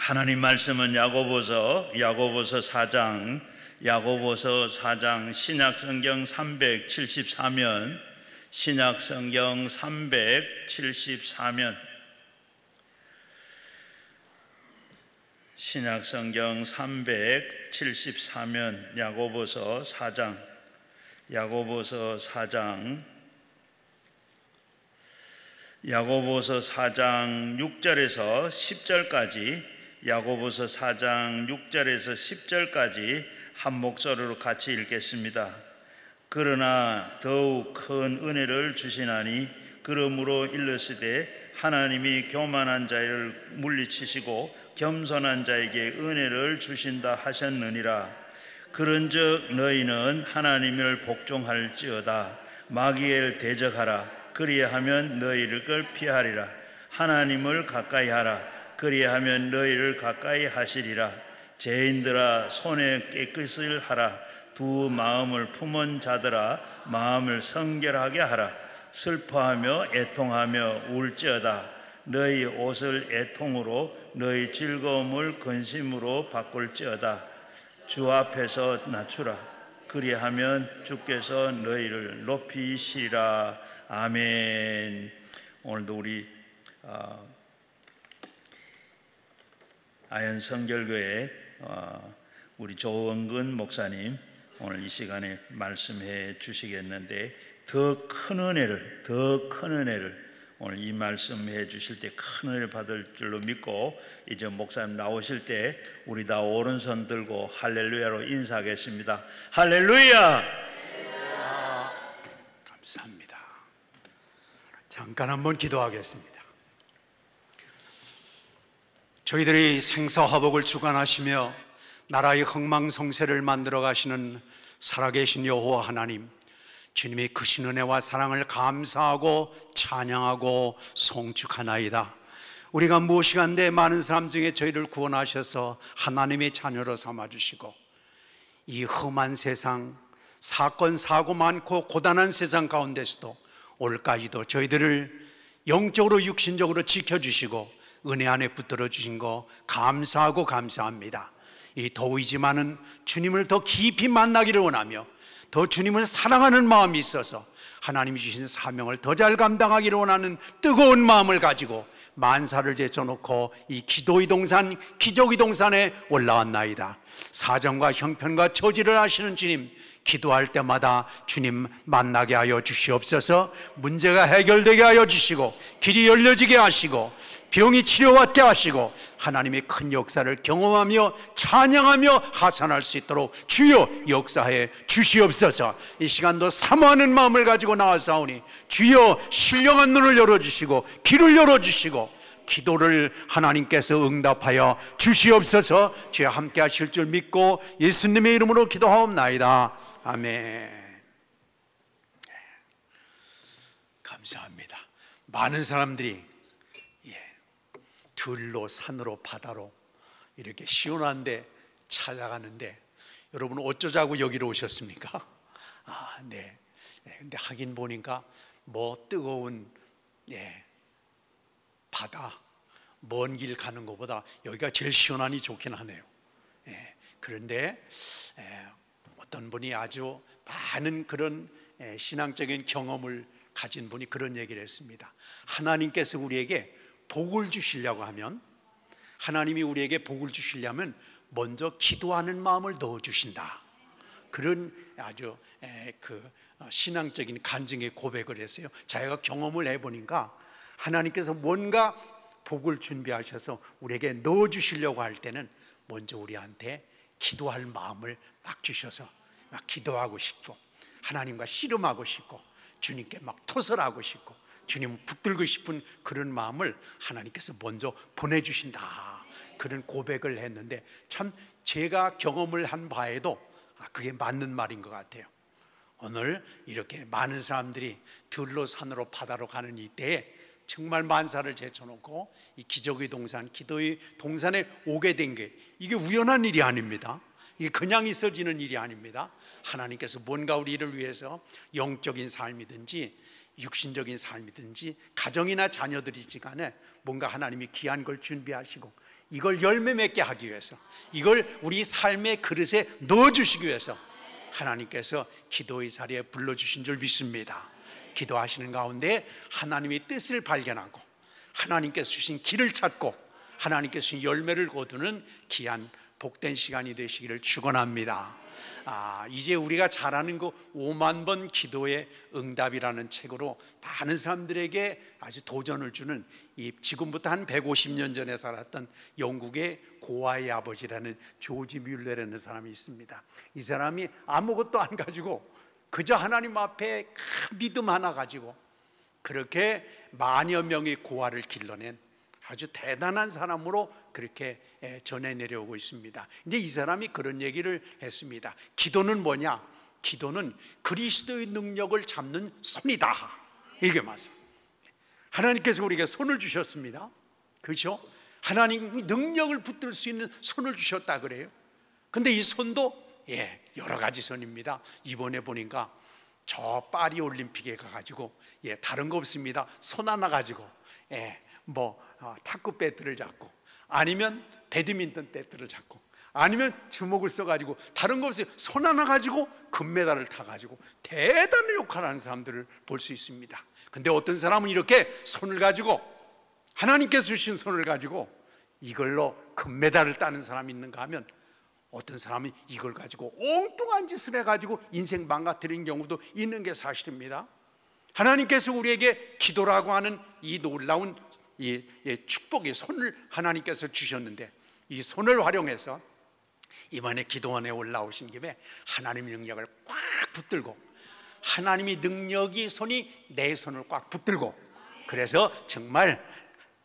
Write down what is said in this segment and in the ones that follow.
하나님 말씀은 야고보서 4장 신약성경 374면 신약성경 374면 신약성경 374면 야고보서 4장 6절에서 10절까지 야고보서 4장 6절에서 10절까지 한 목소리로 같이 읽겠습니다. 그러나 더욱 큰 은혜를 주시나니 그러므로 일렀으되 하나님이 교만한 자를 물리치시고 겸손한 자에게 은혜를 주신다 하셨느니라. 그런즉 너희는 하나님을 복종할지어다. 마귀를 대적하라. 그리하면 너희를 피하리라. 하나님을 가까이 하라. 그리하면 너희를 가까이 하시리라. 죄인들아 손에 깨끗을 하라. 두 마음을 품은 자들아 마음을 성결하게 하라. 슬퍼하며 애통하며 울지어다. 너희 옷을 애통으로 너희 즐거움을 근심으로 바꿀지어다. 주 앞에서 낮추라. 그리하면 주께서 너희를 높이시리라. 아멘. 오늘도 우리 아현성결교회 우리 조원근 목사님 오늘 이 시간에 말씀해 주시겠는데 더 큰 은혜를 오늘 이 말씀해 주실 때 큰 은혜를 받을 줄로 믿고 이제 목사님 나오실 때 우리 다 오른손 들고 할렐루야로 인사하겠습니다. 할렐루야! 감사합니다. 잠깐 한번 기도하겠습니다. 저희들이 생사화복을 주관하시며 나라의 흥망성쇠를 만들어 가시는 살아계신 여호와 하나님, 주님의 크신 은혜와 사랑을 감사하고 찬양하고 송축하나이다. 우리가 무엇이간데 많은 사람 중에 저희를 구원하셔서 하나님의 자녀로 삼아주시고 이 험한 세상, 사건 사고 많고 고단한 세상 가운데서도 오늘까지도 저희들을 영적으로 육신적으로 지켜주시고 은혜 안에 붙들어 주신 거 감사하고 감사합니다. 이 더위지만은 주님을 더 깊이 만나기를 원하며 더 주님을 사랑하는 마음이 있어서 하나님이 주신 사명을 더 잘 감당하기를 원하는 뜨거운 마음을 가지고 만사를 제쳐놓고 이 기도의 동산, 기적의 동산에 올라왔나이다. 사정과 형편과 처지를 아시는 주님, 기도할 때마다 주님 만나게 하여 주시옵소서. 문제가 해결되게 하여 주시고 길이 열려지게 하시고 병이 치료받게 하시고 하나님의 큰 역사를 경험하며 찬양하며 하산할 수 있도록 주여 역사해 주시옵소서. 이 시간도 사모하는 마음을 가지고 나와사오니 주여 신령한 눈을 열어주시고 귀를 열어주시고 기도를 하나님께서 응답하여 주시옵소서. 주여 함께 하실 줄 믿고 예수님의 이름으로 기도하옵나이다. 아멘. 감사합니다. 많은 사람들이 들로 산으로 바다로 이렇게 시원한데 찾아가는데 여러분 어쩌자고 여기로 오셨습니까? 네. 근데 하긴 보니까 뭐 뜨거운 바다 먼 길 가는 것보다 여기가 제일 시원하니 좋긴 하네요. 그런데 어떤 분이 아주 많은 그런 신앙적인 경험을 가진 분이 그런 얘기를 했습니다. 하나님께서 우리에게 복을 주시려고 하면, 하나님이 우리에게 복을 주시려면 먼저 기도하는 마음을 넣어주신다. 그런 아주 신앙적인 간증의 고백을 했어요. 자기가 경험을 해보니까 하나님께서 뭔가 복을 준비하셔서 우리에게 넣어주시려고 할 때는 먼저 우리한테 기도할 마음을 막 주셔서 막 기도하고 싶고 하나님과 씨름하고 싶고 주님께 막 토설하고 싶고 주님을 붙들고 싶은 그런 마음을 하나님께서 먼저 보내주신다. 그런 고백을 했는데 참 제가 경험을 한 바에도 그게 맞는 말인 것 같아요. 오늘 이렇게 많은 사람들이 들로 산으로 바다로 가는 이때에 정말 만사를 제쳐놓고 이 기적의 동산, 기도의 동산에 오게 된 게 이게 우연한 일이 아닙니다. 이게 그냥 있어지는 일이 아닙니다. 하나님께서 뭔가 우리를 위해서 영적인 삶이든지 육신적인 삶이든지 가정이나 자녀들이지 간에 뭔가 하나님이 귀한 걸 준비하시고 이걸 열매 맺게 하기 위해서, 이걸 우리 삶의 그릇에 넣어주시기 위해서 하나님께서 기도의 자리에 불러주신 줄 믿습니다. 기도하시는 가운데 하나님의 뜻을 발견하고 하나님께서 주신 길을 찾고 하나님께서 주신 열매를 거두는 귀한 복된 시간이 되시기를 축원합니다. 이제 우리가 잘 아는 그 5만 번 기도의 응답이라는 책으로 많은 사람들에게 아주 도전을 주는, 이 지금부터 한 150년 전에 살았던 영국의 고아의 아버지라는 조지 뮬러라는 사람이 있습니다. 이 사람이 아무것도 안 가지고 그저 하나님 앞에 큰 믿음 하나 가지고 그렇게 만여 명의 고아를 길러낸 아주 대단한 사람으로 그렇게 전해 내려오고 있습니다. 이제 이 사람이 그런 얘기를 했습니다. 기도는 뭐냐? 기도는 그리스도의 능력을 잡는 손이다. 이게 맞습니다. 하나님께서 우리에게 손을 주셨습니다. 그렇죠? 하나님이 능력을 붙들 수 있는 손을 주셨다 그래요. 근데 이 손도 여러 가지 손입니다. 이번에 보니까 저 파리 올림픽에 가가지고 다른 거 없습니다. 손 하나 가지고 탁구 배트를 잡고, 아니면 배드민턴 배트를 잡고, 아니면 주먹을 써가지고, 다른 거 없어요. 손 하나 가지고 금메달을 타가지고 대단한 역할을 하는 사람들을 볼 수 있습니다. 근데 어떤 사람은 이렇게 손을 가지고, 하나님께서 주신 손을 가지고 이걸로 금메달을 따는 사람이 있는가 하면, 어떤 사람이 이걸 가지고 엉뚱한 짓을 해가지고 인생 망가뜨리는 경우도 있는 게 사실입니다. 하나님께서 우리에게 기도라고 하는 이 놀라운 이 축복의 손을 하나님께서 주셨는데, 이 손을 활용해서 이번에 기도원에 올라오신 김에 하나님의 능력을 꽉 붙들고, 하나님의 능력이 손이 내 손을 꽉 붙들고, 그래서 정말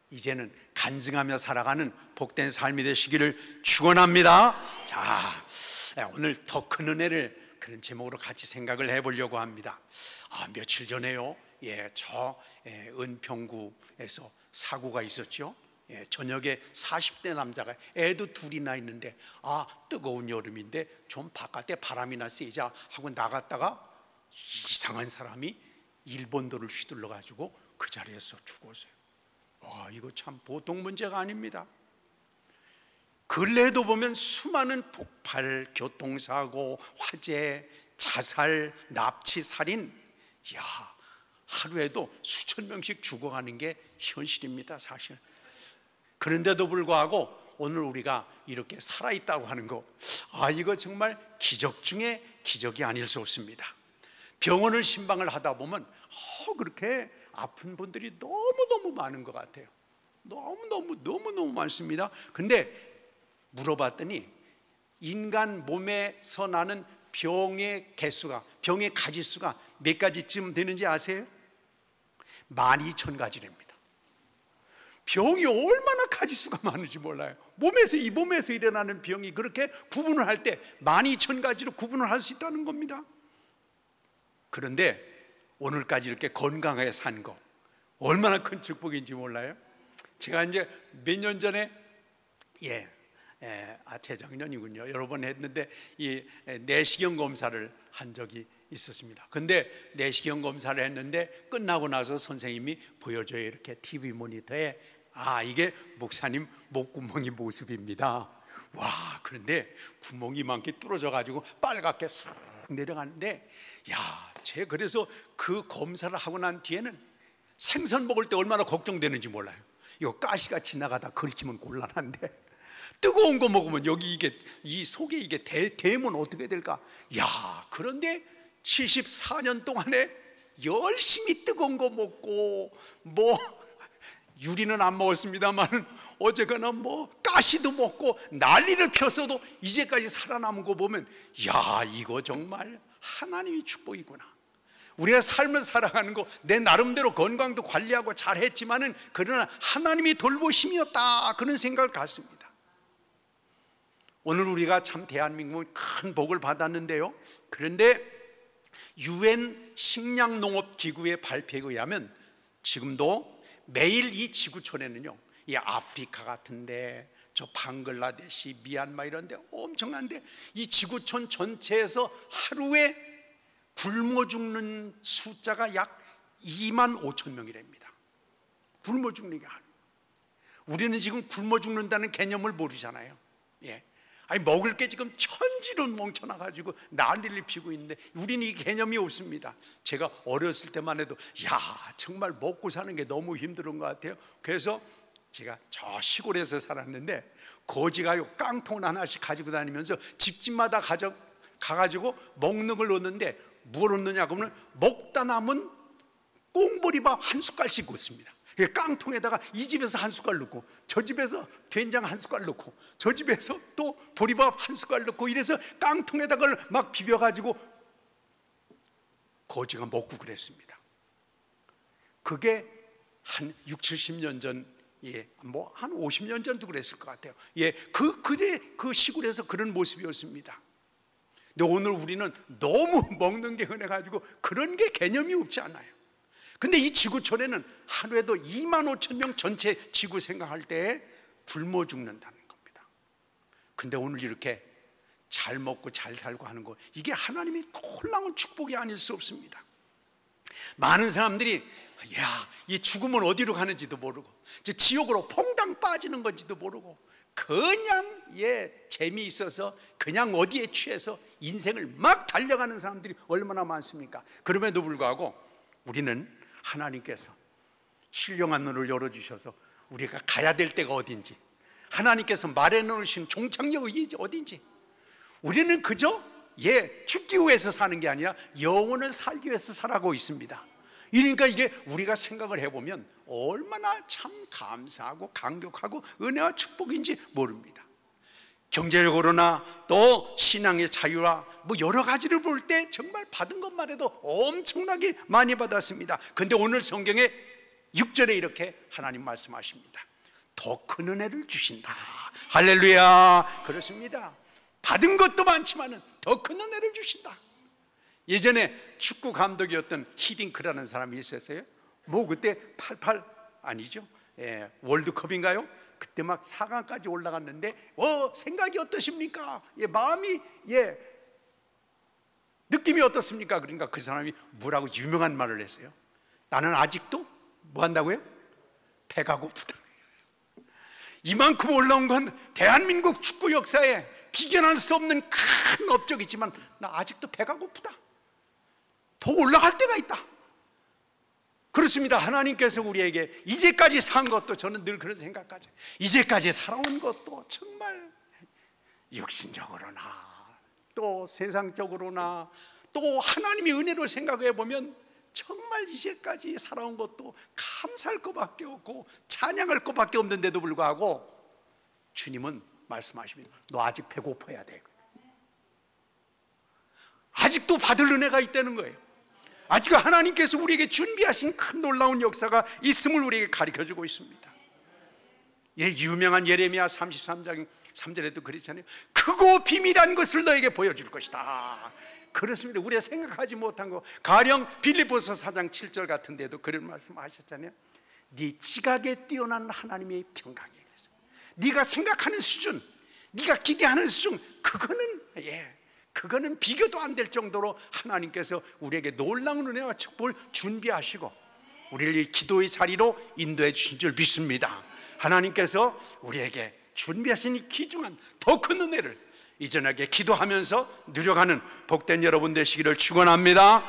이제는 간증하며 살아가는 복된 삶이 되시기를 축원합니다. 자, 오늘 더 큰 은혜를 그런 제목으로 같이 생각을 해보려고 합니다. 며칠 전에요, 저 은평구에서 사고가 있었죠. 저녁에 40대 남자가 애도 둘이나 있는데, 뜨거운 여름인데 좀 바깥에 바람이나 쐬자 하고 나갔다가 이상한 사람이 일본도를 휘둘러 가지고 그 자리에서 죽었어요. 이거 참 보통 문제가 아닙니다. 근래에도 보면 수많은 폭발, 교통사고, 화재, 자살, 납치, 살인, 하루에도 수천 명씩 죽어가는 게 현실입니다, 사실. 그런데도 불구하고 오늘 우리가 이렇게 살아있다고 하는 거, 이거 정말 기적 중에 기적이 아닐 수 없습니다. 병원을 신방을 하다 보면 그렇게 아픈 분들이 너무너무 많은 것 같아요. 너무너무 많습니다. 근데 물어봤더니 인간 몸에서 나는 병의 개수가, 병의 가지수가 몇 가지쯤 되는지 아세요? 12,000가지랍니다. 병이 얼마나 가지수가 많은지 몰라요. 이 몸에서 일어나는 병이 그렇게 구분을 할 때 12,000가지로 구분을 할 수 있다는 겁니다. 그런데 오늘까지 이렇게 건강하게 산 거 얼마나 큰 축복인지 몰라요? 제가 이제 몇 년 전에 재작년이군요, 여러 번 했는데 이 내시경 검사를 한 적이 있었습니다. 근데 내시경 검사를 했는데 끝나고 나서 선생님이 보여줘요. 이렇게 TV 모니터에 이게 목사님 목구멍이 모습입니다. 그런데 구멍이 이만큼 뚫어져 가지고 빨갛게 쑥 내려가는데, 제가 그래서 그 검사를 하고 난 뒤에는 생선 먹을 때 얼마나 걱정되는지 몰라요. 이거 가시가 지나가다 걸치면 곤란한데 뜨거운 거 먹으면 여기 이 속에 이게 대면 어떻게 될까? 그런데 74년 동안에 열심히 뜨거운 거 먹고, 유리는 안 먹었습니다만 어쨌거나 가시도 먹고 난리를 폈어도 이제까지 살아남은 거 보면, 이거 정말 하나님의 축복이구나. 우리가 삶을 살아가는 거 내 나름대로 건강도 관리하고 잘했지만은 그러나 하나님이 돌보심이었다, 그런 생각을 갖습니다. 오늘 우리가 참 대한민국은 큰 복을 받았는데요, 그런데 UN 식량농업기구의 발표에 의하면 지금도 매일 이 지구촌에는요, 이 아프리카 같은데, 저 방글라데시, 미얀마 이런 데 엄청난데, 이 지구촌 전체에서 하루에 굶어 죽는 숫자가 약 2만 5천 명이랍니다. 굶어 죽는 게 아니에요. 우리는 지금 굶어 죽는다는 개념을 모르잖아요. 예. 아니, 먹을 게 지금 천지로 뭉쳐나가지고 난리를 피고 있는데 우리는 이 개념이 없습니다. 제가 어렸을 때만 해도 야, 정말 먹고 사는 게 너무 힘든 것 같아요. 그래서 제가 저 시골에서 살았는데 거지가요 깡통 하나씩 가지고 다니면서 집집마다 가가지고 먹는 걸 얻는데 뭘 얻느냐고 하면 먹다 남은 꽁보리밥 한 숟갈씩 얻습니다. 깡통에다가 이 집에서 한 숟갈 넣고 저 집에서 된장 한 숟갈 넣고 저 집에서 또 보리밥 한 숟갈 넣고 이래서 깡통에다가 막 비벼가지고 거지가 먹고 그랬습니다. 그게 한 6, 70년 전, 예, 뭐 한 50년 전도 그랬을 것 같아요. 예, 그 시골에서 그런 모습이었습니다. 근데 오늘 우리는 너무 먹는 게 흔해가지고 그런 게 개념이 없지 않아요. 근데 이 지구촌에는 하루에도 2만 5천 명 전체 지구 생각할 때 굶어 죽는다는 겁니다. 근데 오늘 이렇게 잘 먹고 잘 살고 하는 거, 이게 하나님의 놀라운 축복이 아닐 수 없습니다. 많은 사람들이 야, 이 죽으면 어디로 가는지도 모르고 지옥으로 퐁당 빠지는 건지도 모르고 그냥 재미있어서 그냥 어디에 취해서 인생을 막 달려가는 사람들이 얼마나 많습니까? 그럼에도 불구하고 우리는 하나님께서 신령한 눈을 열어주셔서 우리가 가야 될 때가 어딘지, 하나님께서 말해놓으신 종착역이 어딘지, 우리는 그저 죽기 위해서 사는 게 아니라 영원을 살기 위해서 살아가고 있습니다. 그러니까 이게 우리가 생각을 해보면 얼마나 참 감사하고 감격하고 은혜와 축복인지 모릅니다. 경제적으로나 또 신앙의 자유와 뭐 여러 가지를 볼 때 정말 받은 것만 해도 엄청나게 많이 받았습니다. 그런데 오늘 성경에 6절에 이렇게 하나님 말씀하십니다. 더 큰 은혜를 주신다. 할렐루야. 그렇습니다. 받은 것도 많지만 더 큰 은혜를 주신다. 예전에 축구 감독이었던 히딩크라는 사람이 있었어요. 뭐 그때 88 아니죠? 월드컵인가요? 그때 막 4강까지 올라갔는데 생각이 어떠십니까? 마음이 느낌이 어떻습니까? 그러니까 그 사람이 뭐라고 유명한 말을 했어요. 나는 아직도 뭐 한다고요? 배가 고프다. 이만큼 올라온 건 대한민국 축구 역사에 비견할 수 없는 큰 업적이지만 나 아직도 배가 고프다. 더 올라갈 때가 있다. 그렇습니다. 하나님께서 우리에게 이제까지 산 것도, 저는 늘 그런 생각까지, 이제까지 살아온 것도 정말 육신적으로나 또 세상적으로나 또 하나님의 은혜로 생각해 보면 정말 이제까지 살아온 것도 감사할 것밖에 없고 찬양할 것밖에 없는데도 불구하고 주님은 말씀하십니다. 너 아직 배고파야 돼. 아직도 받을 은혜가 있다는 거예요. 아직 하나님께서 우리에게 준비하신 큰 놀라운 역사가 있음을 우리에게 가르쳐주고 있습니다. 유명한 예레미야 33장 3절에도 그랬잖아요. 크고 비밀한 것을 너에게 보여줄 것이다. 그렇습니다. 우리가 생각하지 못한 거, 가령 빌립보서 4장 7절 같은 데도 그런 말씀하셨잖아요. 네 지각에 뛰어난 하나님의 평강에 대해서 네가 생각하는 수준, 네가 기대하는 수준, 그거는 비교도 안 될 정도로 하나님께서 우리에게 놀라운 은혜와 축복을 준비하시고 우리를 이 기도의 자리로 인도해 주신 줄 믿습니다. 하나님께서 우리에게 준비하신 이 귀중한 더 큰 은혜를 이 저녁에 기도하면서 누려가는 복된 여러분 되시기를 축원합니다.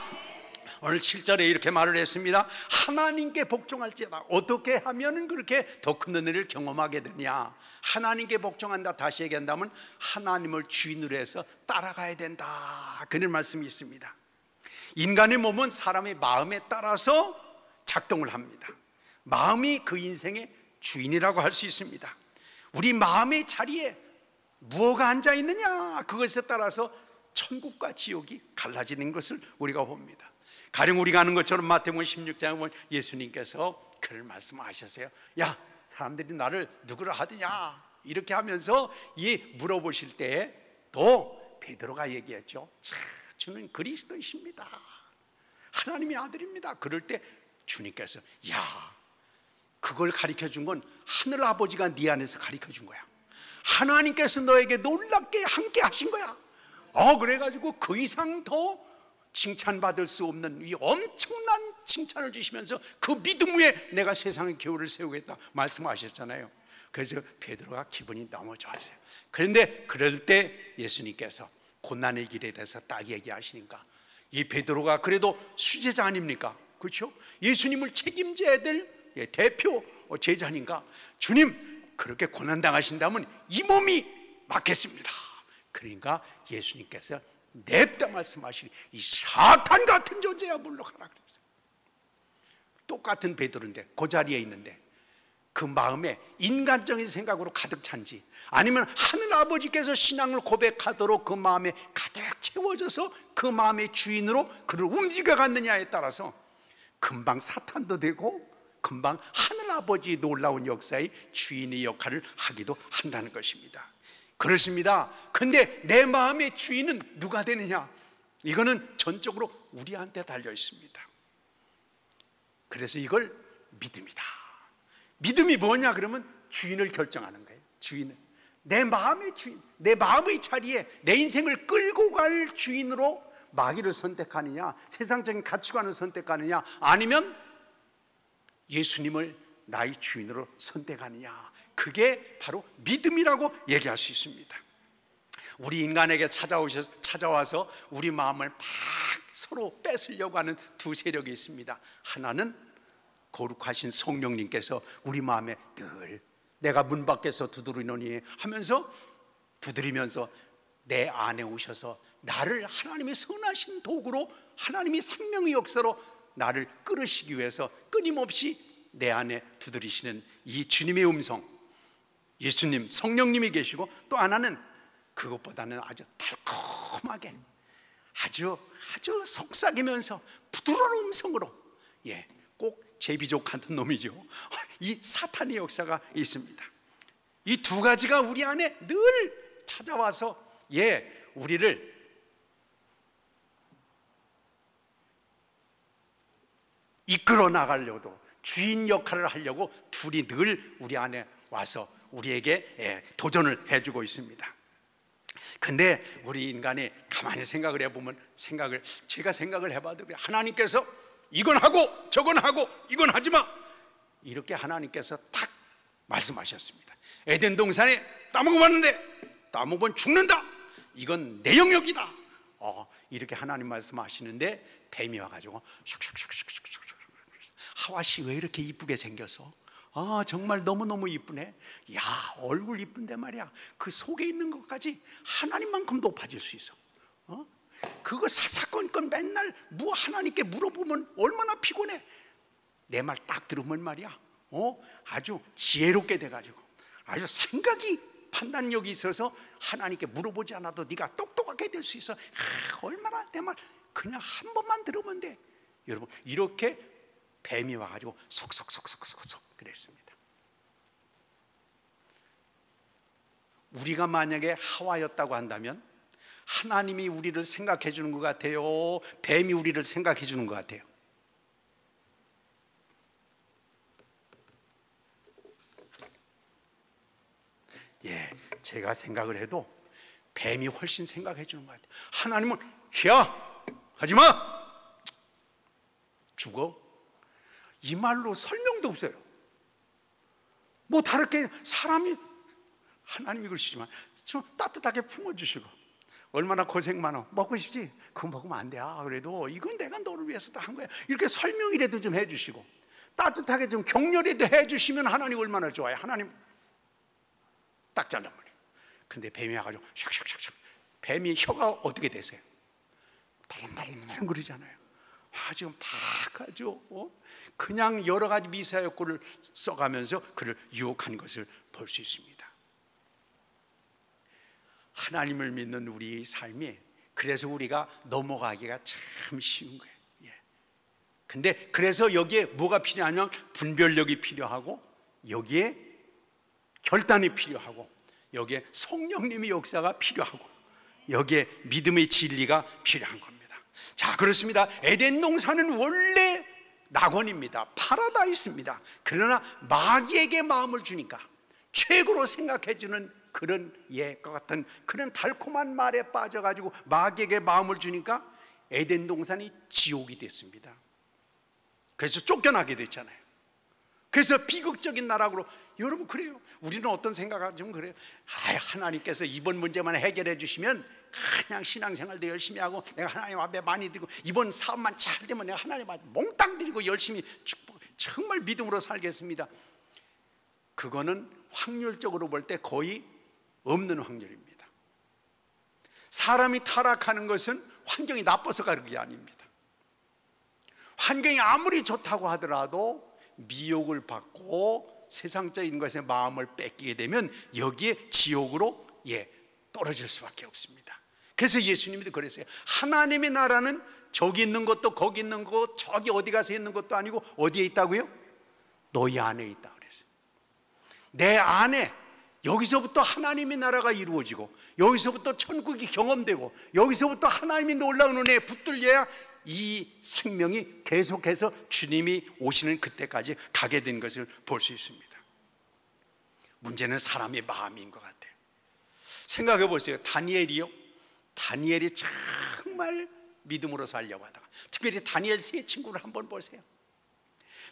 오늘 7절에 이렇게 말을 했습니다. 하나님께 복종할지어다. 어떻게 하면 그렇게 더 큰 은혜를 경험하게 되냐? 하나님께 복종한다. 다시 얘기한다면 하나님을 주인으로 해서 따라가야 된다. 그런 말씀이 있습니다. 인간의 몸은 사람의 마음에 따라서 작동을 합니다. 마음이 그 인생의 주인이라고 할 수 있습니다. 우리 마음의 자리에 무엇가 앉아 있느냐, 그것에 따라서 천국과 지옥이 갈라지는 것을 우리가 봅니다. 가령 우리가 아는 것처럼 마태복음 16장에 보면 예수님께서 그런 말씀을 하셨어요. 야, 사람들이 나를 누구라 하더냐, 이렇게 하면서 물어보실 때 또 베드로가 얘기했죠. 주는 그리스도이십니다. 하나님의 아들입니다. 그럴 때 주님께서 그걸 가르쳐 준 건 하늘 아버지가 네 안에서 가르쳐 준 거야. 하나님께서 너에게 놀랍게 함께 하신 거야. 그래가지고 그 이상 더 칭찬받을 수 없는 이 엄청난 칭찬을 주시면서 그 믿음 위에 내가 세상의 기후를 세우겠다 말씀하셨잖아요. 그래서 베드로가 기분이 너무 좋았어요. 그런데 그럴 때 예수님께서 고난의 길에 대해서 딱 얘기하시니까 이 베드로가 그래도 수제자 아닙니까? 그렇죠? 예수님을 책임져야 될 대표 제자니까 주님 그렇게 고난당하신다면 이 몸이 맞겠습니다. 그러니까 예수님께서 냅다 말씀하시니 이 사탄 같은 존재야 물러가라 그랬어요. 똑같은 베드로인데 그 자리에 있는데 그 마음에 인간적인 생각으로 가득 찬지 아니면 하늘 아버지께서 신앙을 고백하도록 그 마음에 가득 채워져서 그 마음의 주인으로 그를 움직여갔느냐에 따라서 금방 사탄도 되고 금방 하늘 아버지의 놀라운 역사의 주인의 역할을 하기도 한다는 것입니다. 그렇습니다. 근데 내 마음의 주인은 누가 되느냐? 이거는 전적으로 우리한테 달려 있습니다. 그래서 이걸 믿음이다. 믿음이 뭐냐 그러면 주인을 결정하는 거예요. 주인은 내 마음의 주인, 내 마음의 자리에 내 인생을 끌고 갈 주인으로 마귀를 선택하느냐, 세상적인 가치관을 선택하느냐, 아니면 예수님을 나의 주인으로 선택하느냐, 그게 바로 믿음이라고 얘기할 수 있습니다. 우리 인간에게 찾아와서 우리 마음을 막 서로 뺏으려고 하는 두 세력이 있습니다. 하나는 거룩하신 성령님께서 우리 마음에 늘 내가 문 밖에서 두드리노니 하면서 두드리면서 내 안에 오셔서 나를 하나님의 선하신 도구로 하나님의 생명의 역사로 나를 끌으시기 위해서 끊임없이 내 안에 두드리시는 이 주님의 음성, 예수님, 성령님이 계시고 또 하나는 그것보다는 아주 달콤하게 아주 속삭이면서 부드러운 음성으로 꼭 제비족 같은 놈이죠. 이 사탄의 역사가 있습니다. 이 두 가지가 우리 안에 늘 찾아와서 우리를 이끌어 나가려고 주인 역할을 하려고 둘이 늘 우리 안에 와서 우리에게 도전을 해주고 있습니다. 근데 우리 인간이 가만히 생각을 해보면 제가 생각을 해봐도 하나님께서 이건 하고 저건 하고 이건 하지마 이렇게 하나님께서 탁 말씀하셨습니다. 에덴 동산에 따먹어봤는데 따먹으면 죽는다, 이건 내 영역이다, 이렇게 하나님 말씀하시는데 뱀이 와가지고 샥샥샥샥샥 하와씨 왜 이렇게 이쁘게 생겼어? 정말 너무너무 이쁘네. 야, 얼굴 이쁜데 말이야 그 속에 있는 것까지 하나님만큼 높아질 수 있어. 그거 사사건건 맨날 하나님께 물어보면 얼마나 피곤해. 내 말 딱 들으면 말이야 아주 지혜롭게 돼가지고 아주 생각이 판단력이 있어서 하나님께 물어보지 않아도 네가 똑똑하게 될 수 있어. 얼마나 내 말 그냥 한 번만 들으면 돼. 여러분 이렇게 뱀이 와가지고 속속속속속속 그랬습니다. 우리가 만약에 하와였다고 한다면 하나님이 우리를 생각해 주는 것 같아요? 뱀이 우리를 생각해 주는 것 같아요? 제가 생각을 해도 뱀이 훨씬 생각해 주는 것 같아요. 하나님은 야, 하지마, 죽어, 이 말로 설명도 없어요. 뭐 다르게 사람이 하나님이 그러시지만 좀 따뜻하게 품어주시고 얼마나 고생 많아, 먹고 싶지? 그거 먹으면 안 돼. 그래도 이건 내가 너를 위해서도 한 거야. 이렇게 설명이라도 좀 해주시고 따뜻하게 좀 격려라도 해주시면 하나님 얼마나 좋아요. 하나님 딱 잘란 말이에요. 근데 뱀이 와가지고 샥샥샥샥, 뱀이 혀가 어떻게 되세요? 달랑달랑 그러잖아요. 아주 막 아주 그냥 여러 가지 미사역구를 써가면서 그를 유혹한 것을 볼 수 있습니다. 하나님을 믿는 우리 삶이 그래서 우리가 넘어가기가 참 쉬운 거예요. 근데 그래서 여기에 뭐가 필요하냐면 분별력이 필요하고 여기에 결단이 필요하고 여기에 성령님의 역사가 필요하고 여기에 믿음의 진리가 필요한 겁니다. 자, 그렇습니다. 에덴 동산은 원래 낙원입니다. 파라다이스입니다. 그러나 마귀에게 마음을 주니까 최고로 생각해주는 그런 같은 그런 달콤한 말에 빠져가지고 마귀에게 마음을 주니까 에덴 동산이 지옥이 됐습니다. 그래서 쫓겨나게 됐잖아요. 그래서 비극적인 나라로, 여러분 그래요. 우리는 어떤 생각을 좀 그래요. 하나님께서 이번 문제만 해결해 주시면 그냥 신앙생활도 열심히 하고 내가 하나님 앞에 많이 드리고 이번 사업만 잘 되면 내가 하나님 앞에 몽땅 드리고 열심히 정말 믿음으로 살겠습니다. 그거는 확률적으로 볼 때 거의 없는 확률입니다. 사람이 타락하는 것은 환경이 나빠서가 그게 아닙니다. 환경이 아무리 좋다고 하더라도 미혹을 받고 세상적인 것에 마음을 뺏기게 되면 여기에 지옥으로 떨어질 수밖에 없습니다. 그래서 예수님도 그랬어요. 하나님의 나라는 저기 있는 것도 거기 있는 것, 저기 어디 가서 있는 것도 아니고 어디에 있다고요? 너희 안에 있다 그랬어요. 내 안에, 여기서부터 하나님의 나라가 이루어지고 여기서부터 천국이 경험되고 여기서부터 하나님이 놀라운 은혜에 붙들려야 이 생명이 계속해서 주님이 오시는 그때까지 가게 된 것을 볼 수 있습니다. 문제는 사람의 마음인 것 같아요. 생각해 보세요. 다니엘이 정말 믿음으로 살려고 하다가, 특별히 다니엘 세 친구를 한번 보세요.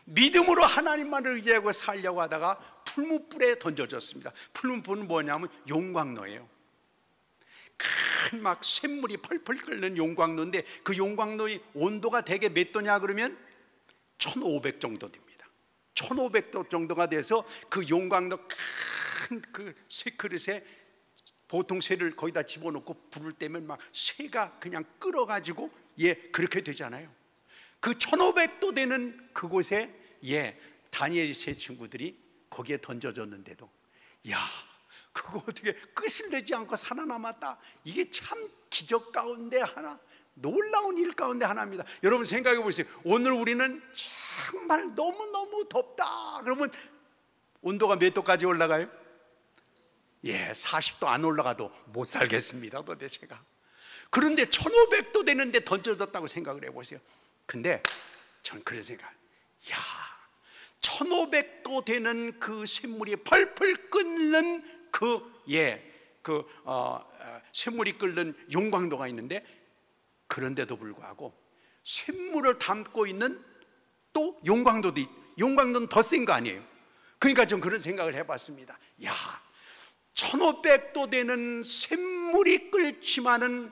믿음으로 하나님만을 의지하고 살려고 하다가 풀무불에 던져졌습니다. 풀무불은 뭐냐면 용광로예요. 큰 막 쇳물이 펄펄 끓는 용광로인데 그 용광로의 온도가 대개 몇 도냐 그러면 1500 정도 됩니다. 1500도 정도가 돼서 그 용광로 큰 그 쇠그릇에 보통 쇠를 거기다 집어넣고 불을 떼면 막 쇠가 그냥 끓어가지고 그렇게 되잖아요. 그 1500도 되는 그곳에 다니엘이 세 친구들이 거기에 던져졌는데도 그거 어떻게 끝을 내지 않고 살아남았다. 이게 참 기적 가운데 하나, 놀라운 일 가운데 하나입니다. 여러분 생각해 보세요. 오늘 우리는 정말 너무너무 덥다 그러면 온도가 몇 도까지 올라가요? 40도 안 올라가도 못 살겠습니다 도대체가. 그런데 1500도 되는데 던져졌다고 생각을 해보세요. 근데 전 그런 생각, 1500도 되는 그 쇳물이 펄펄 끓는 쇳물이 끓는 용광로가 있는데, 그런데도 불구하고 쇳물을 담고 있는 또 용광로는 더 센 거 아니에요. 그러니까 전 그런 생각을 해봤습니다. 1500도 되는 쇳물이 끓지만은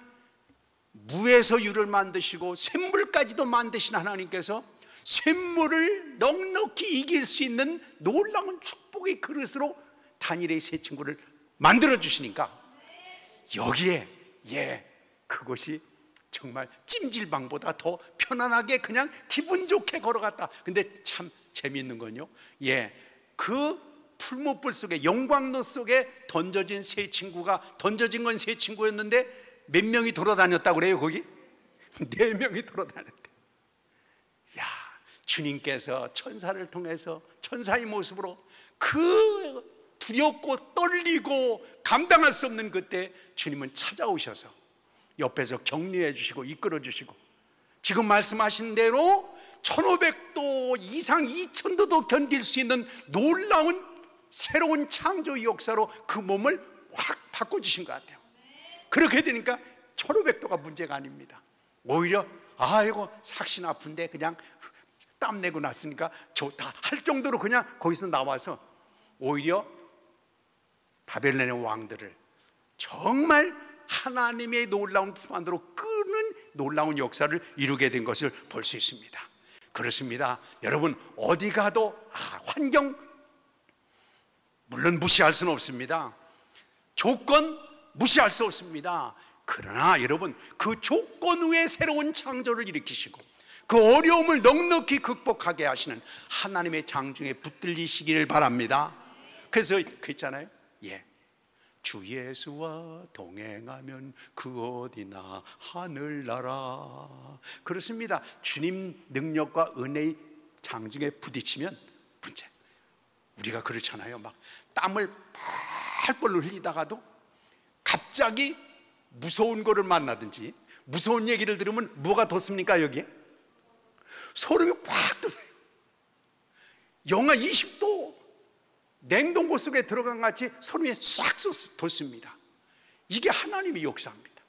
무에서 유를 만드시고 쇳물까지도 만드신 하나님께서 쇳물을 넉넉히 이길 수 있는 놀라운 축복의 그릇으로 다니엘의 세 친구를 만들어 주시니까 여기에 그것이 정말 찜질방보다 더 편안하게 그냥 기분 좋게 걸어갔다. 근데 참 재미있는 건요, 그 풀무불 속에, 용광로 속에 던져진 세 친구가, 던져진 건 세 친구였는데 몇 명이 돌아다녔다고 그래요 거기? 4명이 돌아다녔대. 주님께서 천사를 통해서, 천사의 모습으로 그 두렵고 떨리고 감당할 수 없는 그때 주님은 찾아오셔서 옆에서 격려해 주시고 이끌어 주시고, 지금 말씀하신 대로 1500도 이상 2000도도 견딜 수 있는 놀라운 새로운 창조의 역사로 그 몸을 확 바꿔주신 것 같아요. 그렇게 되니까 1500도가 문제가 아닙니다. 오히려 이거 삭신 아픈데 그냥 땀 내고 났으니까 좋다 할 정도로 그냥 거기서 나와서 오히려 바벨론의 왕들을 정말 하나님의 놀라운 품 안으로 끄는 놀라운 역사를 이루게 된 것을 볼 수 있습니다. 그렇습니다. 여러분, 어디 가도 환경 물론 무시할 수는 없습니다. 조건 무시할 수 없습니다. 그러나 여러분, 그 조건 후에 새로운 창조를 일으키시고 그 어려움을 넉넉히 극복하게 하시는 하나님의 장중에 붙들리시기를 바랍니다. 그래서 그 있잖아요, 주 예수와 동행하면 그 어디나 하늘나라. 그렇습니다. 주님 능력과 은혜의 장중에 부딪히면 문제. 우리가 그렇잖아요. 막 땀을 펄펄 흘리다가도 갑자기 무서운 거를 만나든지 무서운 얘기를 들으면 뭐가 돋습니까? 여기에 소름이 확 돋아요. 영하 20도 냉동고 속에 들어간 같이 소름이 싹 돋습니다. 이게 하나님의 역사입니다.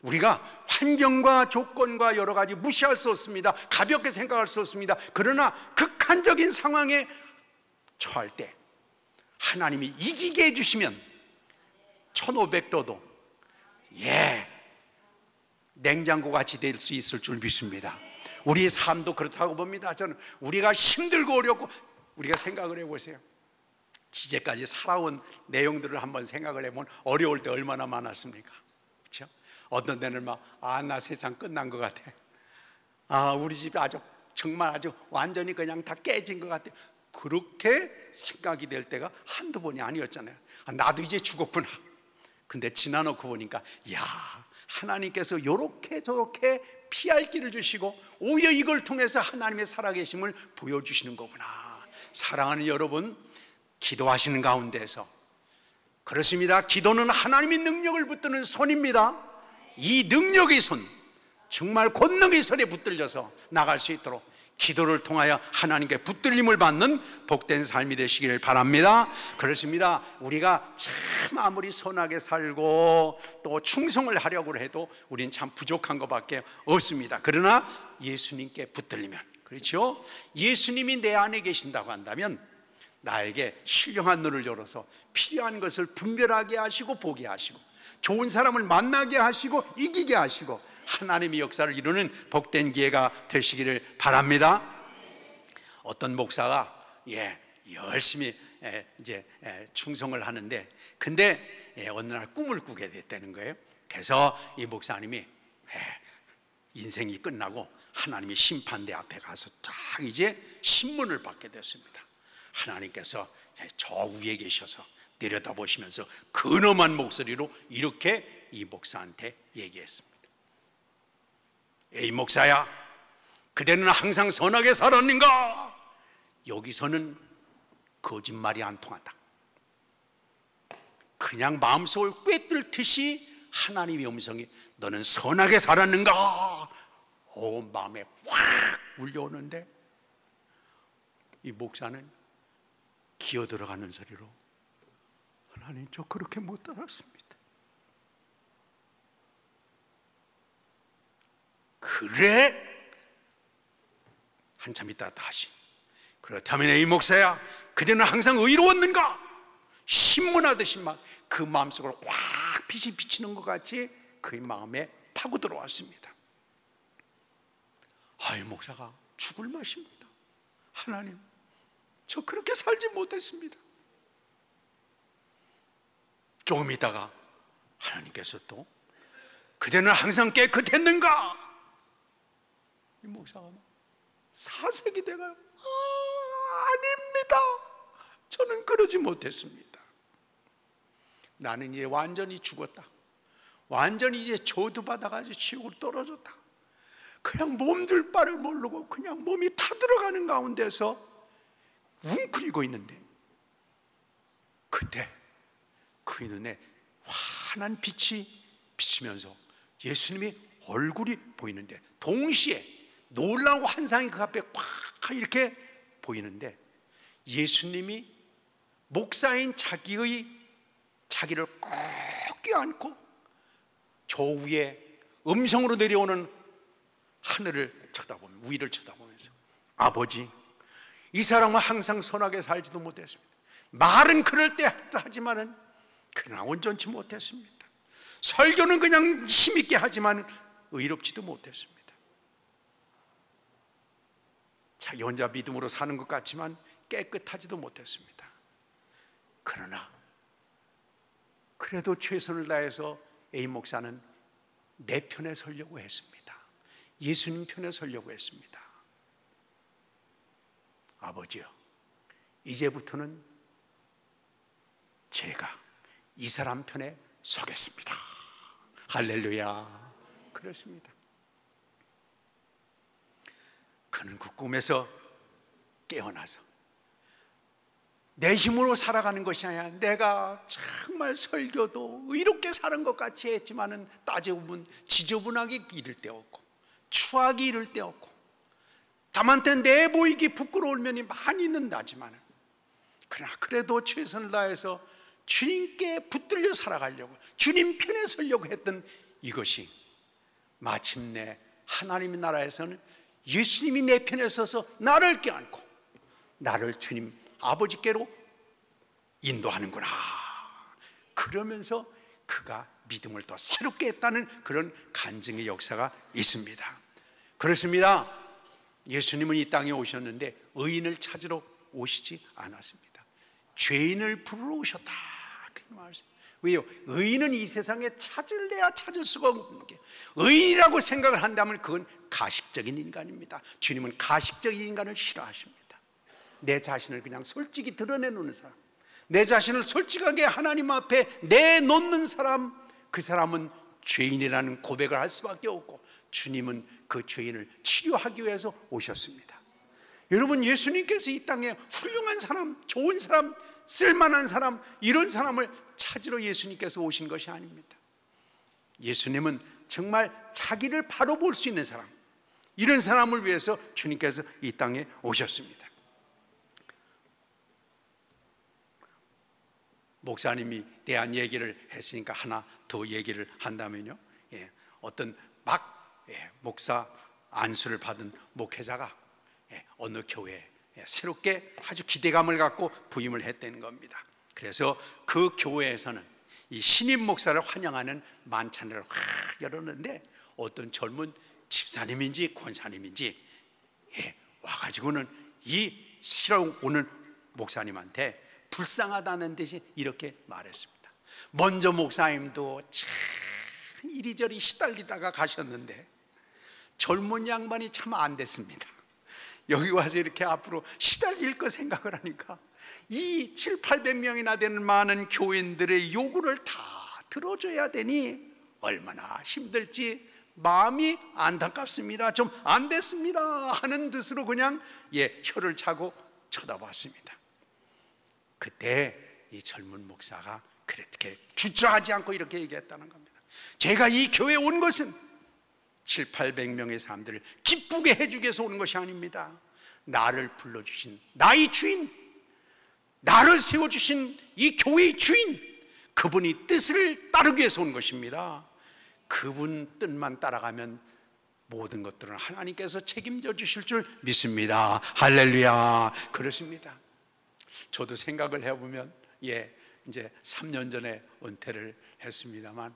우리가 환경과 조건과 여러 가지 무시할 수 없습니다. 가볍게 생각할 수 없습니다. 그러나 극한적인 상황에 처할 때 하나님이 이기게 해주시면 1500도도 냉장고 같이 될 수 있을 줄 믿습니다. 우리의 삶도 그렇다고 봅니다. 저는 우리가 힘들고 어렵고, 우리가 생각을 해보세요. 지금까지 살아온 내용들을 한번 생각을 해보면 어려울 때 얼마나 많았습니까? 그렇죠? 어떤 데는 막 나 세상 끝난 것 같아. 우리 집 정말 아주 완전히 그냥 다 깨진 것 같아. 그렇게 생각이 될 때가 한두 번이 아니었잖아요. 나도 이제 죽었구나. 근데 지나놓고 보니까 하나님께서 이렇게 저렇게 피할 길을 주시고 오히려 이걸 통해서 하나님의 살아계심을 보여주시는 거구나. 사랑하는 여러분, 기도하시는 가운데서 그렇습니다. 기도는 하나님의 능력을 붙드는 손입니다. 이 능력의 손, 정말 권능의 손에 붙들려서 나갈 수 있도록 기도를 통하여 하나님께 붙들림을 받는 복된 삶이 되시기를 바랍니다. 그렇습니다. 우리가 참 아무리 선하게 살고 또 충성을 하려고 해도 우리는 참 부족한 것밖에 없습니다. 그러나 예수님께 붙들리면, 그렇죠? 예수님이 내 안에 계신다고 한다면 나에게 신령한 눈을 열어서 필요한 것을 분별하게 하시고 보게 하시고 좋은 사람을 만나게 하시고 이기게 하시고 하나님의 역사를 이루는 복된 기회가 되시기를 바랍니다. 어떤 목사가 열심히 이제 충성을 하는데, 근데 어느 날 꿈을 꾸게 됐다는 거예요. 그래서 이 목사님이 인생이 끝나고 하나님의 심판대 앞에 가서 딱 이제 신문을 받게 됐습니다. 하나님께서 저 위에 계셔서 내려다보시면서 근엄한 목소리로 이렇게 이 목사한테 얘기했습니다. 에이 목사야, 그대는 항상 선하게 살았는가? 여기서는 거짓말이 안 통한다. 그냥 마음속을 꿰뚫듯이 하나님의 음성이 너는 선하게 살았는가? 마음에 확 울려오는데 이 목사는 기어 들어가는 소리로 하나님, 저 그렇게 못 살았습니다. 그래? 한참 있다가 다시, 그렇다면 이 목사야, 그대는 항상 의로웠는가? 신문하듯이 막 그 마음속으로 확 빛이 비치는 것 같이 그의 마음에 파고 들어왔습니다. 이 목사가 죽을 맛입니다. 하나님, 저 그렇게 살지 못했습니다. 조금 있다가 하나님께서 또 그대는 항상 깨끗했는가? 이 목사가 사색이 돼가요. 아닙니다. 저는 그러지 못했습니다. 나는 이제 완전히 죽었다. 완전히 이제 저주받아가지고 지옥으로 떨어졌다. 그냥 몸둘 바를 모르고 그냥 몸이 타들어가는 가운데서 웅크리고 있는데, 그때 그의 눈에 환한 빛이 비치면서 예수님의 얼굴이 보이는데, 동시에 놀라운 환상이 그 앞에 꽉 이렇게 보이는데, 예수님이 목사인 자기를 꼭 껴안고 저 위에 음성으로 내려오는 하늘을 쳐다보면, 위를 쳐다보면서, 아버지, 이 사람은 항상 선하게 살지도 못했습니다. 말은 그럴 때 하지만은 그러나 온전치 못했습니다. 설교는 그냥 힘있게 하지만 의롭지도 못했습니다. 자기 혼자 믿음으로 사는 것 같지만 깨끗하지도 못했습니다. 그러나 그래도 최선을 다해서 A 목사는 내 편에 서려고 했습니다. 예수님 편에 서려고 했습니다. 아버지요, 이제부터는 제가 이 사람 편에 서겠습니다. 할렐루야. 그렇습니다. 그는 그 꿈에서 깨어나서 내 힘으로 살아가는 것이 아니라 내가 정말 설교도 의롭게 사는 것 같이 했지만은 따지고 보면 지저분하게 이를 때 없고 추하게 이를 때 없고 남한테 내보이기 부끄러울 면이 많이 있는다지만은, 그러나 그래도 최선을 다해서 주님께 붙들려 살아가려고, 주님 편에 서려고 했던 이것이 마침내 하나님의 나라에서는 예수님이 내 편에 서서 나를 껴안고 나를 주님 아버지께로 인도하는구나. 그러면서 그가 믿음을 더 새롭게 했다는 그런 간증의 역사가 있습니다. 그렇습니다. 예수님은 이 땅에 오셨는데 의인을 찾으러 오시지 않았습니다. 죄인을 부르러 오셨다. 그렇게 말했어요. 왜요? 의인은 이 세상에 찾을래야 찾을 수가 없는 게, 의인이라고 생각을 한다면 그건 가식적인 인간입니다. 주님은 가식적인 인간을 싫어하십니다. 내 자신을 그냥 솔직히 드러내놓는 사람, 내 자신을 솔직하게 하나님 앞에 내놓는 사람, 그 사람은 죄인이라는 고백을 할 수밖에 없고, 주님은 그 죄인을 치료하기 위해서 오셨습니다. 여러분, 예수님께서 이 땅에 훌륭한 사람, 좋은 사람, 쓸만한 사람, 이런 사람을 찾으러 예수님께서 오신 것이 아닙니다. 예수님은 정말 자기를 바로 볼 수 있는 사람, 이런 사람을 위해서 주님께서 이 땅에 오셨습니다. 목사님이 대한 얘기를 했으니까 하나 더 얘기를 한다면요, 어떤 목사 안수를 받은 목회자가 어느 교회에 새롭게 아주 기대감을 갖고 부임을 했다는 겁니다. 그래서 그 교회에서는 이 신임 목사를 환영하는 만찬을 확 열었는데, 어떤 젊은 집사님인지 권사님인지 와가지고는 이 실어 오는 목사님한테 불쌍하다는 듯이 이렇게 말했습니다. 먼저 목사님도 참 이리저리 시달리다가 가셨는데 젊은 양반이 참 안 됐습니다. 여기 와서 이렇게 앞으로 시달릴 거 생각을 하니까 이 700~800명이나 되는 많은 교인들의 요구를 다 들어줘야 되니 얼마나 힘들지 마음이 안타깝습니다. 좀 안 됐습니다 하는 듯으로 그냥 혀를 차고 쳐다봤습니다. 그때 이 젊은 목사가 그렇게 주저하지 않고 이렇게 얘기했다는 겁니다. 제가 이 교회에 온 것은 700~800명의 사람들을 기쁘게 해주기 위해서 오는 것이 아닙니다. 나를 불러주신 나의 주인, 나를 세워주신 이 교회의 주인, 그분이 뜻을 따르기 위해서 온 것입니다. 그분 뜻만 따라가면 모든 것들은 하나님께서 책임져 주실 줄 믿습니다. 할렐루야. 그렇습니다. 저도 생각을 해보면 이제 3년 전에 은퇴를 했습니다만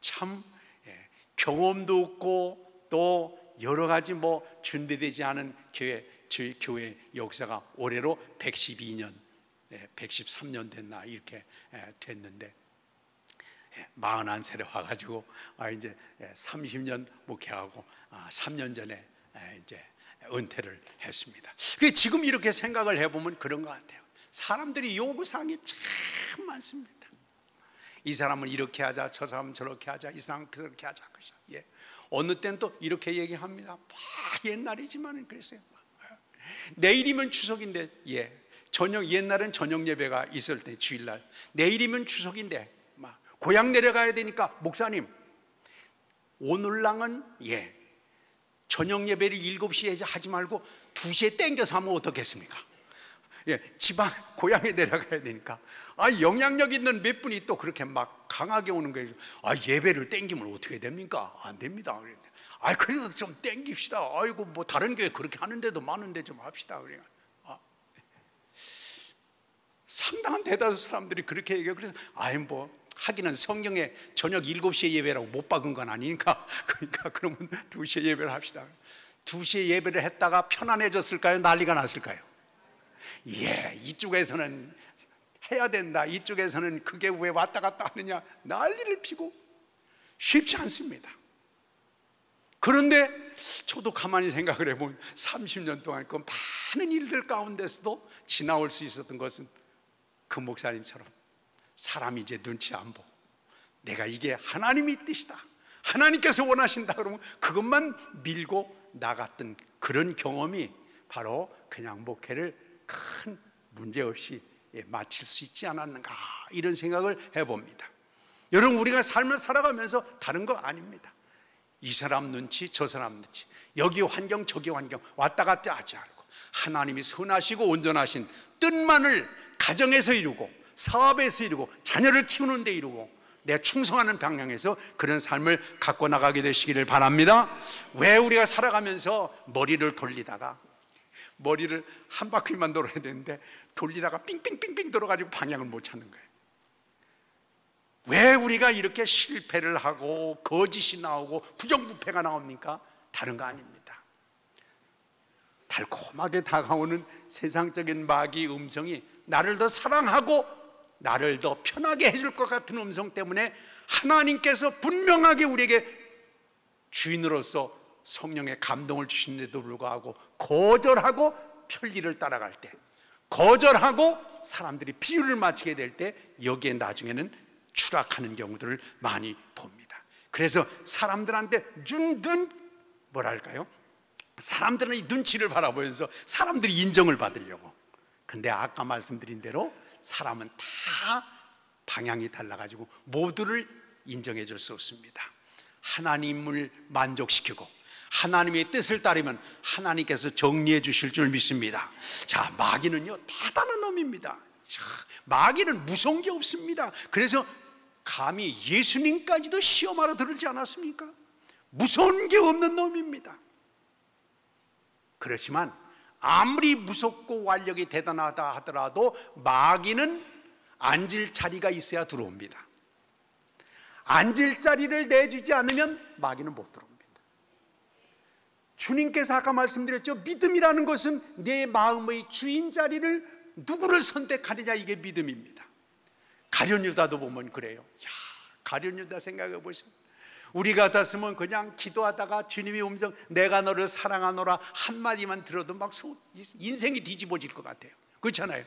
참 경험도 없고 또 여러 가지 준비되지 않은 저희 교회 역사가 올해로 112년, 113년 됐나 이렇게 됐는데 41살에 와가지고 이제 30년 목회하고 3년 전에 이제 은퇴를 했습니다. 지금 이렇게 생각을 해보면 그런 것 같아요. 사람들이 요구사항이 참 많습니다. 이 사람은 이렇게 하자, 저 사람은 저렇게 하자, 이 사람은 그렇게 하자. 어느 때는 또 이렇게 얘기합니다. 옛날이지만 그랬어요. 내일이면 추석인데 옛날엔 저녁 예배가 있을 때 주일날, 내일이면 추석인데 고향 내려가야 되니까 목사님 오늘랑은 저녁 예배를 7시에 하지 말고 2시에 땡겨서 하면 어떻겠습니까? 지방 고향에 내려가야 되니까 영향력 있는 몇 분이 또 그렇게 강하게 오는 거예요. 예배를 땡기면 어떻게 됩니까? 안 됩니다. 그래도 좀 땡깁시다. 아이고 다른 교회 그렇게 하는데도 많은데 좀 합시다. 그래요. 상당한 대다수 사람들이 그렇게 얘기해요. 그래서 하기는 성경에 저녁 7시에 예배라고 못 박은 건 아니니까 그러면 2시에 예배를 합시다. 2시에 예배를 했다가 편안해졌을까요? 난리가 났을까요? 이쪽에서는 해야 된다, 이쪽에서는 그게 왜 왔다 갔다 하느냐 난리를 피고 쉽지 않습니다. 그런데 저도 가만히 생각을 해보면 30년 동안 그 많은 일들 가운데서도 지나올 수 있었던 것은 그 목사님처럼 사람이 이제 눈치 안 보고 내가 이게 하나님의 뜻이다, 하나님께서 원하신다 그러면 그것만 밀고 나갔던 그런 경험이 바로 그냥 목회를 큰 문제 없이 마칠 수 있지 않았는가, 이런 생각을 해봅니다. 여러분, 우리가 삶을 살아가면서 다른 거 아닙니다. 이 사람 눈치 저 사람 눈치, 여기 환경 저기 환경 왔다 갔다 하지 않고 하나님이 선하시고 온전하신 뜻만을 가정에서 이루고 사업에서 이루고 자녀를 키우는 데 이루고 내 충성하는 방향에서 그런 삶을 갖고 나가게 되시기를 바랍니다. 왜 우리가 살아가면서 머리를 돌리다가 머리를 한 바퀴만 돌아야 되는데 돌리다가 삥삥삥삥 돌아가지고 방향을 못 찾는 거예요? 왜 우리가 이렇게 실패를 하고 거짓이 나오고 부정부패가 나옵니까? 다른 거 아닙니다. 달콤하게 다가오는 세상적인 마귀의 음성이 나를 더 사랑하고 나를 더 편하게 해줄 것 같은 음성 때문에 하나님께서 분명하게 우리에게 주인으로서 성령의 감동을 주시는데도 불구하고 거절하고 편리를 따라갈 때, 거절하고 사람들이 비유를 맞추게 될 때 여기에 나중에는 추락하는 경우들을 많이 봅니다. 그래서 사람들한테 뭐랄까요? 사람들은 이 눈치를 바라보면서 사람들이 인정을 받으려고. 근데 아까 말씀드린 대로 사람은 다 방향이 달라가지고 모두를 인정해 줄 수 없습니다. 하나님을 만족시키고 하나님의 뜻을 따르면 하나님께서 정리해 주실 줄 믿습니다. 자, 마귀는요 대단한 놈입니다. 마귀는 무서운 게 없습니다. 그래서 감히 예수님까지도 시험하러 들을지 않았습니까? 무서운 게 없는 놈입니다. 그렇지만 아무리 무섭고 완력이 대단하다 하더라도 마귀는 앉을 자리가 있어야 들어옵니다. 앉을 자리를 내주지 않으면 마귀는 못 들어옵니다. 주님께서 아까 말씀드렸죠. 믿음이라는 것은 내 마음의 주인 자리를 누구를 선택하느냐, 이게 믿음입니다. 가룟 유다도 보면 그래요. 가룟 유다 생각해 보세요. 우리 같았으면 그냥 기도하다가 주님의 음성, 내가 너를 사랑하노라 한마디만 들어도 막 인생이 뒤집어질 것 같아요. 그렇잖아요.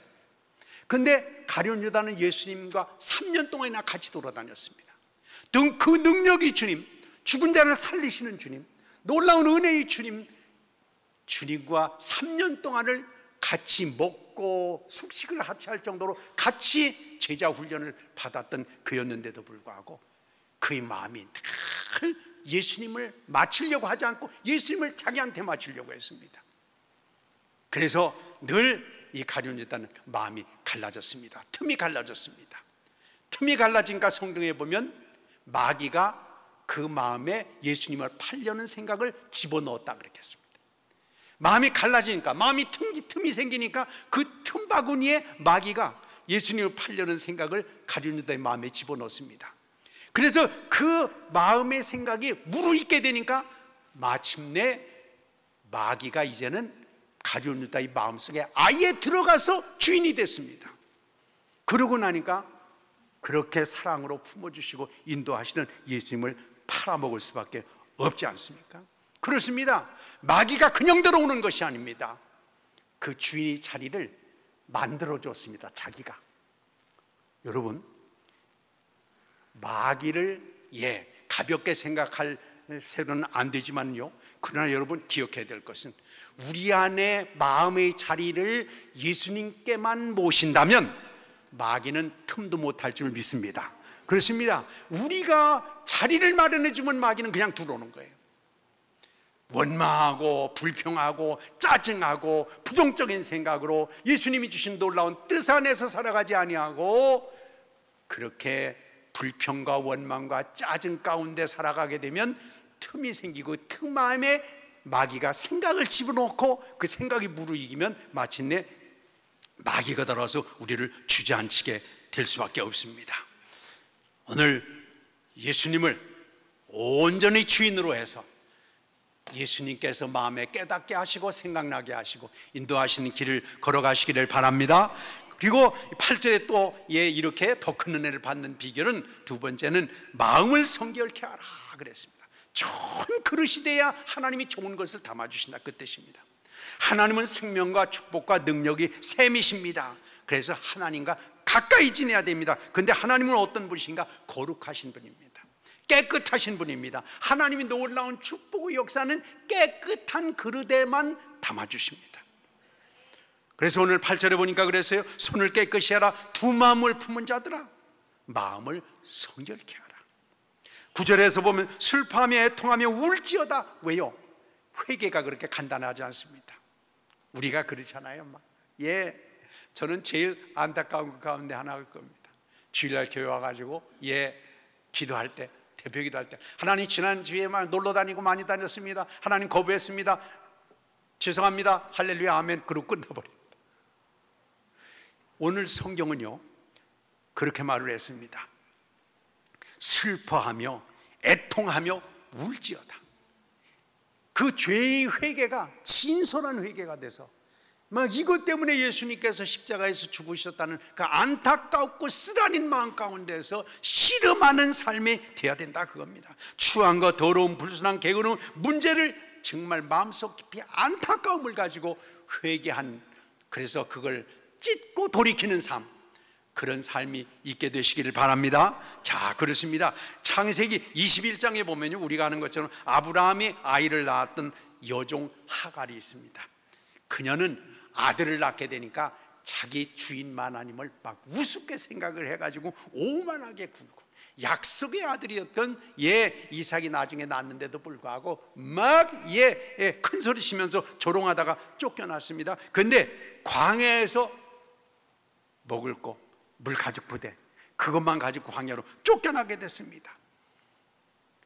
근데 가룟 유다는 예수님과 3년 동안이나 같이 돌아다녔습니다. 그 능력이 주님, 죽은 자를 살리시는 주님, 놀라운 은혜의 주님, 주님과 3년 동안을 같이 먹고 숙식을 같이 할 정도로 같이 제자 훈련을 받았던 그였는데도 불구하고 그의 마음이 늘 예수님을 맞추려고 하지 않고 예수님을 자기한테 맞추려고 했습니다. 그래서 늘 이 가룟 유다는 마음이 갈라졌습니다. 틈이 갈라졌습니다. 틈이 갈라지니까 성경에 보면 마귀가 그 마음에 예수님을 팔려는 생각을 집어넣었다 그랬겠습니다. 마음이 갈라지니까, 마음이 틈이 생기니까 그 틈바구니에 마귀가 예수님을 팔려는 생각을 가룟 유다의 마음에 집어넣습니다. 그래서 그 마음의 생각이 무르익게 되니까 마침내 마귀가 이제는 가룟 유다의 마음속에 아예 들어가서 주인이 됐습니다. 그러고 나니까 그렇게 사랑으로 품어주시고 인도하시는 예수님을 팔아먹을 수밖에 없지 않습니까? 그렇습니다. 마귀가 그냥 들어오는 것이 아닙니다. 그 주인의 자리를 만들어줬습니다. 자기가. 여러분, 마귀를 가볍게 생각할 세로는 안 되지만요, 그러나 여러분 기억해야 될 것은 우리 안에 마음의 자리를 예수님께만 모신다면 마귀는 틈도 못할 줄 믿습니다. 그렇습니다. 우리가 자리를 마련해 주면 마귀는 그냥 들어오는 거예요. 원망하고 불평하고 짜증하고 부정적인 생각으로 예수님이 주신 놀라운 뜻 안에서 살아가지 아니하고 그렇게 불평과 원망과 짜증 가운데 살아가게 되면 틈이 생기고 틈 안에 마귀가 생각을 집어넣고 그 생각이 무르익으면 마침내 마귀가 들어와서 우리를 주저앉히게 될 수밖에 없습니다. 오늘 예수님을 온전히 주인으로 해서 예수님께서 마음에 깨닫게 하시고 생각나게 하시고 인도하시는 길을 걸어가시기를 바랍니다. 그리고 8절에 또 이렇게 더 큰 은혜를 받는 비결은 두 번째는 마음을 성결케 하라 그랬습니다. 좋은 그릇이 돼야 하나님이 좋은 것을 담아주신다, 그 뜻입니다. 하나님은 생명과 축복과 능력이 샘이십니다. 그래서 하나님과 가까이 지내야 됩니다. 그런데 하나님은 어떤 분이신가? 거룩하신 분입니다. 깨끗하신 분입니다. 하나님이 놀라운 축복의 역사는 깨끗한 그릇에만 담아주십니다. 그래서 오늘 8절에 보니까 그랬어요. 손을 깨끗이 하라. 두 마음을 품은 자들아, 마음을 성결케 하라. 9절에서 보면 슬퍼하며 애통하며 울지어다. 왜요? 회개가 그렇게 간단하지 않습니다. 우리가 그렇잖아요. 저는 제일 안타까운 것 가운데 하나일 겁니다. 주일날 교회 와가지고 기도할 때, 대표 기도할 때, 하나님 지난주에만 놀러 다니고 많이 다녔습니다. 하나님 거부했습니다. 죄송합니다. 할렐루야 아멘. 그러고 끝나버립니다. 오늘 성경은요 그렇게 말을 했습니다. 슬퍼하며 애통하며 울지어다. 그 죄의 회개가 진솔한 회개가 돼서 막 이것 때문에 예수님께서 십자가에서 죽으셨다는 그 안타깝고 쓰라린 마음 가운데서 씨름하는 삶이 되어야 된다 그겁니다. 추함과 더러움, 불순한 게으름 문제를 정말 마음속 깊이 안타까움을 가지고 회개한, 그래서 그걸 찢고 돌이키는 삶, 그런 삶이 있게 되시기를 바랍니다. 자, 그렇습니다. 창세기 21장에 보면요 우리가 아는 것처럼 아브라함이 아이를 낳았던 여종 하갈이 있습니다. 그녀는 아들을 낳게 되니까 자기 주인 하나님을 막 우습게 생각을 해가지고 오만하게 굴고, 약속의 아들이었던 이삭이 나중에 낳았는데도 불구하고 막 큰 소리 치면서 조롱하다가 쫓겨났습니다. 그런데 광야에서 먹을 거, 물 가죽 부대, 그것만 가지고 광야로 쫓겨나게 됐습니다.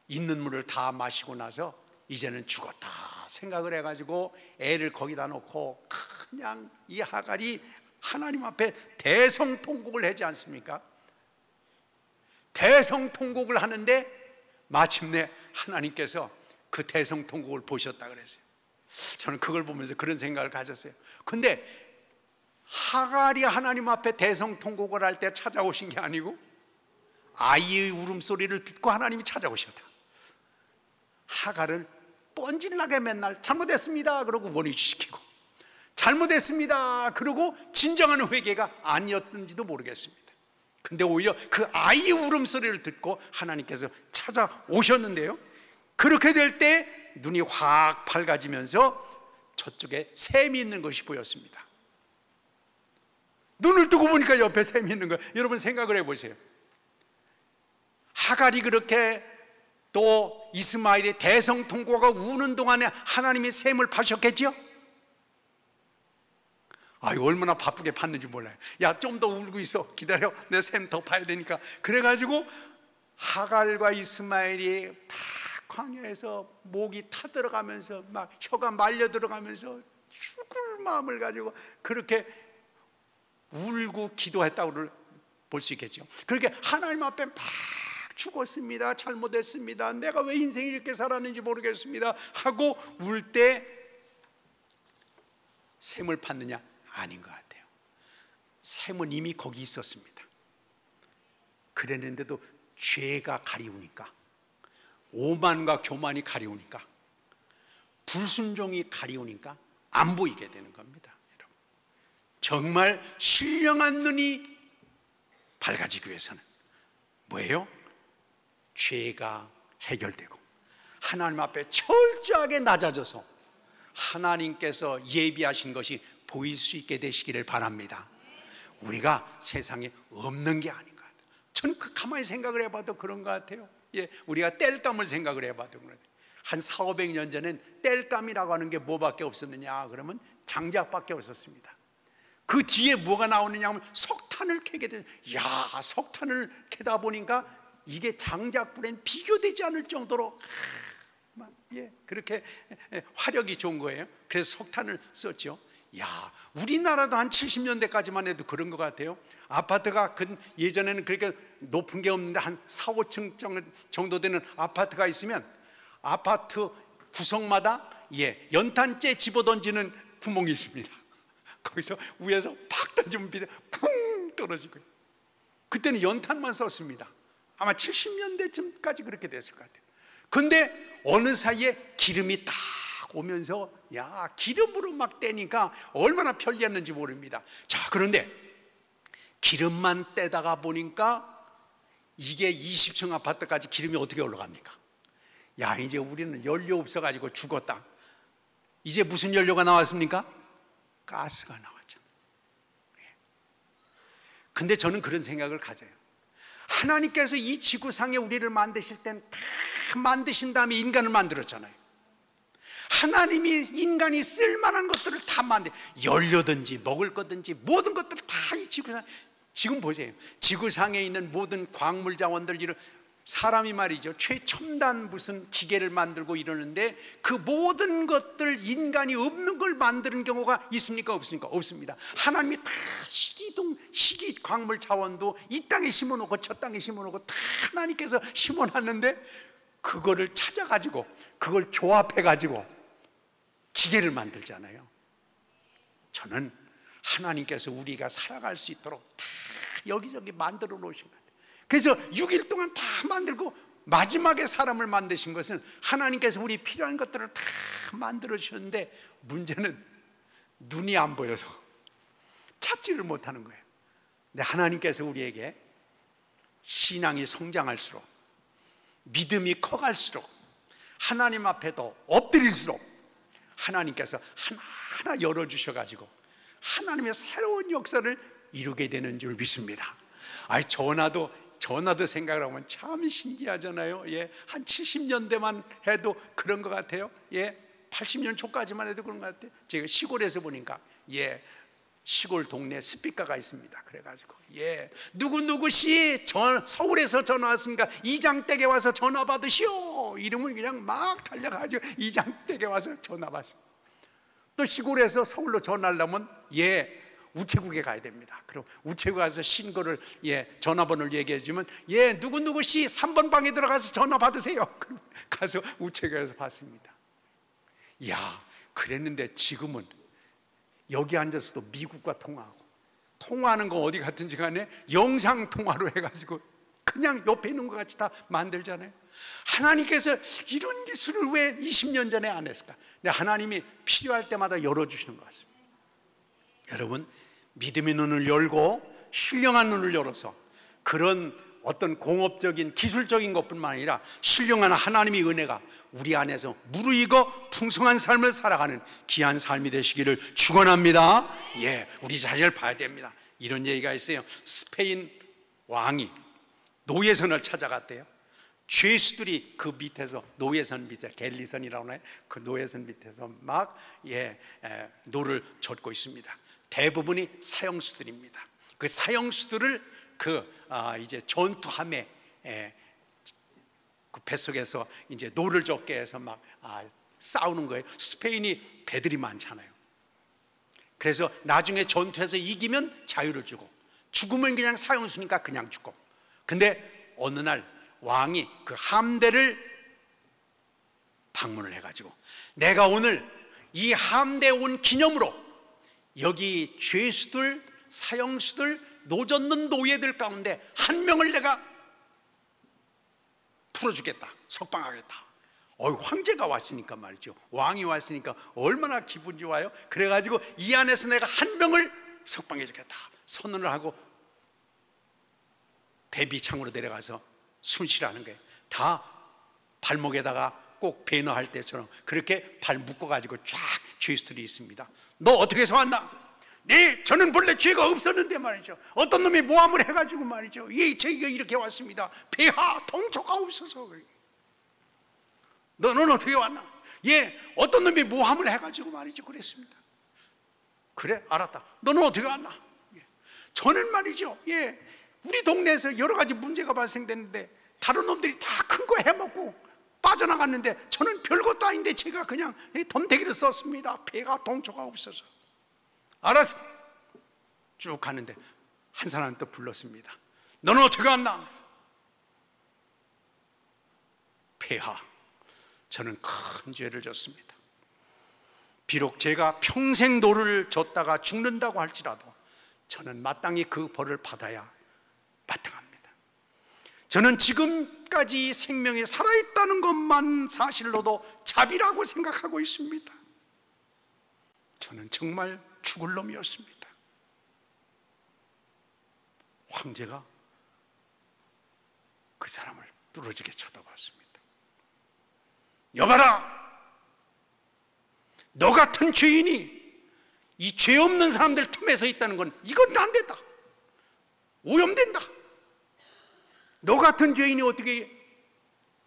있는 물을 다 마시고 나서 이제는 죽었다 생각을 해가지고 애를 거기다 놓고 그냥 이 하갈이 하나님 앞에 대성통곡을 하지 않습니까? 대성통곡을 하는데 마침내 하나님께서 그 대성통곡을 보셨다 그랬어요. 저는 그걸 보면서 그런 생각을 가졌어요. 근데 하갈이 하나님 앞에 대성통곡을 할 때 찾아오신 게 아니고 아이의 울음소리를 듣고 하나님이 찾아오셨다. 하갈을 뻔질나게 맨날 잘못했습니다 그러고 원위시키고, 잘못했습니다 그러고 진정한 회개가 아니었던지도 모르겠습니다. 근데 오히려 그 아이의 울음소리를 듣고 하나님께서 찾아오셨는데요, 그렇게 될 때 눈이 확 밝아지면서 저쪽에 샘이 있는 것이 보였습니다. 눈을 뜨고 보니까 옆에 샘이 있는 거예요. 여러분 생각을 해보세요. 하갈이 그렇게 또 이스마엘의 대성통곡가 우는 동안에 하나님이 샘을 파셨겠죠? 아유, 얼마나 바쁘게 팠는지 몰라요. 야, 좀 더 울고 있어, 기다려, 내 샘 더 파야 되니까. 그래가지고 하갈과 이스마엘이 다 광야에서 목이 타들어가면서 막 혀가 말려 들어가면서 죽을 마음을 가지고 그렇게 울고 기도했다고 볼 수 있겠죠. 그렇게 하나님 앞에 막 죽었습니다, 잘못했습니다, 내가 왜 인생이 이렇게 살았는지 모르겠습니다 하고 울 때 샘을 팠느냐? 아닌 것 같아요. 샘은 이미 거기 있었습니다. 그랬는데도 죄가 가리우니까, 오만과 교만이 가리우니까, 불순종이 가리우니까 안 보이게 되는 겁니다. 여러분, 정말 신령한 눈이 밝아지기 위해서는 뭐예요? 죄가 해결되고 하나님 앞에 철저하게 낮아져서 하나님께서 예비하신 것이 보일 수 있게 되시기를 바랍니다. 우리가 세상에 없는 게 아닌 것 같아요. 저는 가만히 생각을 해봐도 그런 것 같아요. 우리가 땔감을 생각을 해봐도 그래요. 한 400~500년 전엔 땔감이라고 하는 게 뭐밖에 없었느냐 그러면 장작밖에 없었습니다. 그 뒤에 뭐가 나오느냐 하면 석탄을 캐게 돼요. 야, 석탄을 캐다 보니까 이게 장작불엔 비교되지 않을 정도로 그렇게 화력이 좋은 거예요. 그래서 석탄을 썼죠. 야, 우리나라도 한 70년대까지만 해도 그런 것 같아요. 아파트가 예전에는 그렇게 높은 게 없는데 한 4~5층 정도 되는 아파트가 있으면 아파트 구석마다 연탄재 집어던지는 구멍이 있습니다. 거기서 위에서 팍 던지면 비가 쿵 떨어지고요. 그때는 연탄만 썼습니다. 아마 70년대쯤까지 그렇게 됐을 것 같아요. 근데 어느 사이에 기름이 딱 오면서 야, 기름으로 막 떼니까 얼마나 편리했는지 모릅니다. 자, 그런데 기름만 떼다가 보니까 이게 20층 아파트까지 기름이 어떻게 올라갑니까? 야, 이제 우리는 연료 없어가지고 죽었다. 이제 무슨 연료가 나왔습니까? 가스가 나왔죠. 근데 저는 그런 생각을 가져요. 하나님께서 이 지구상에 우리를 만드실 땐 다 만드신 다음에 인간을 만들었잖아요. 하나님이 인간이 쓸만한 것들을 다 연료든지 먹을 거든지 모든 것들을 다 이 지구상, 지금 보세요. 지구상에 있는 모든 광물 자원들, 사람이 말이죠, 최첨단 무슨 기계를 만들고 이러는데 그 모든 것들 인간이 없는 걸 만드는 경우가 있습니까? 없습니까? 없습니다. 하나님이 다 시기 광물 자원도 이 땅에 심어놓고 저 땅에 심어놓고 다 하나님께서 심어놨는데 그거를 찾아가지고 그걸 조합해가지고 기계를 만들잖아요. 저는 하나님께서 우리가 살아갈 수 있도록 다 여기저기 만들어 놓으신 것 같아요. 그래서 6일 동안 다 만들고 마지막에 사람을 만드신 것은 하나님께서 우리 필요한 것들을 다 만들어 주셨는데 문제는 눈이 안 보여서 찾지를 못하는 거예요. 근데 하나님께서 우리에게 신앙이 성장할수록, 믿음이 커갈수록, 하나님 앞에도 엎드릴수록 하나님께서 하나하나 열어주셔가지고 하나님의 새로운 역사를 이루게 되는 줄 믿습니다. 전화도 생각을 하면 참 신기하잖아요. 예, 한 70년대만 해도 그런 것 같아요. 예, 80년 초까지만 해도 그런 것 같아요. 제가 시골에서 보니까 시골 동네 스피커가 있습니다. 그래가지고 누구누구씨 서울에서 전화 왔으니까 이장댁에 와서 전화 받으시오. 이러면 그냥 막 달려가지고 이장댁에 와서 전화 받으시오. 또 시골에서 서울로 전화하려면 우체국에 가야 됩니다. 그럼 우체국 가서 신고를 전화번호를 얘기해 주면 누구누구씨 3번 방에 들어가서 전화 받으세요. 그럼 가서 우체국에서 받습니다. 그랬는데 지금은 여기 앉아서도 미국과 통화하는 거 어디 같은지 간에 영상통화로 해가지고 그냥 옆에 있는 것 같이 다 만들잖아요. 하나님께서 이런 기술을 왜 20년 전에 안 했을까? 근데 하나님이 필요할 때마다 열어주시는 것 같습니다. 여러분, 믿음의 눈을 열고 신령한 눈을 열어서 그런 어떤 공업적인 기술적인 것뿐만 아니라 신령한 하나님의 은혜가 우리 안에서 무르익어 풍성한 삶을 살아가는 귀한 삶이 되시기를 축원합니다. 우리 자신을 봐야 됩니다. 이런 얘기가 있어요. 스페인 왕이 노예선을 찾아갔대요. 죄수들이 그 밑에서 노예선 밑에 갤리선이라고 하나요? 그 노예선 밑에서 막 노를 젓고 있습니다. 대부분이 사형수들입니다. 그 사형수들을 이제 전투함에 그 뱃속에서 이제 노를 젓게 해서 막 싸우는 거예요. 스페인이 배들이 많잖아요. 그래서 나중에 전투에서 이기면 자유를 주고, 죽으면 그냥 사형수니까 그냥 죽고. 근데 어느 날 왕이 그 함대를 방문을 해가지고 내가 오늘 이 함대에 온 기념으로 여기 죄수들, 사형수들, 노젓는 노예들 가운데 한 명을 내가 풀어주겠다, 석방하겠다. 황제가 왔으니까 말이죠. 왕이 왔으니까 얼마나 기분 좋아요. 그래가지고 이 안에서 내가 한 명을 석방해주겠다 선언을 하고 배비창으로 내려가서 순실하는 거예요. 다 발목에다가 꼭 배너할 때처럼 그렇게 발 묶어가지고 쫙 죄수들이 있습니다. 너 어떻게 해서 왔나? 저는 본래 죄가 없었는데 말이죠. 어떤 놈이 모함을 해가지고 말이죠. 저희가 이렇게 왔습니다. 폐하 통초가 없어서. 너는 어떻게 왔나? 어떤 놈이 모함을 해가지고 말이죠. 그랬습니다. 그래, 알았다. 너는 어떻게 왔나? 저는 말이죠. 우리 동네에서 여러 가지 문제가 발생됐는데 다른 놈들이 다 큰 거 해먹고 빠져나갔는데 저는 별것도 아닌데 제가 그냥 덤대기를 썼습니다. 폐가 통초가 없어서. 알았어. 쭉 가는데 한 사람 또 불렀습니다. 너는 어떻게 왔나? 폐하, 저는 큰 죄를 졌습니다. 비록 제가 평생 노를 졌다가 죽는다고 할지라도 저는 마땅히 그 벌을 받아야 마땅합니다. 저는 지금까지 생명이 살아있다는 것만 사실로도 자비라고 생각하고 있습니다. 저는 정말 죽을 놈이었습니다. 황제가 그 사람을 뚫어지게 쳐다봤습니다. 여봐라, 너 같은 죄인이 이 죄 없는 사람들 틈에서 있다는 건 이건 안 된다, 오염된다. 너 같은 죄인이 어떻게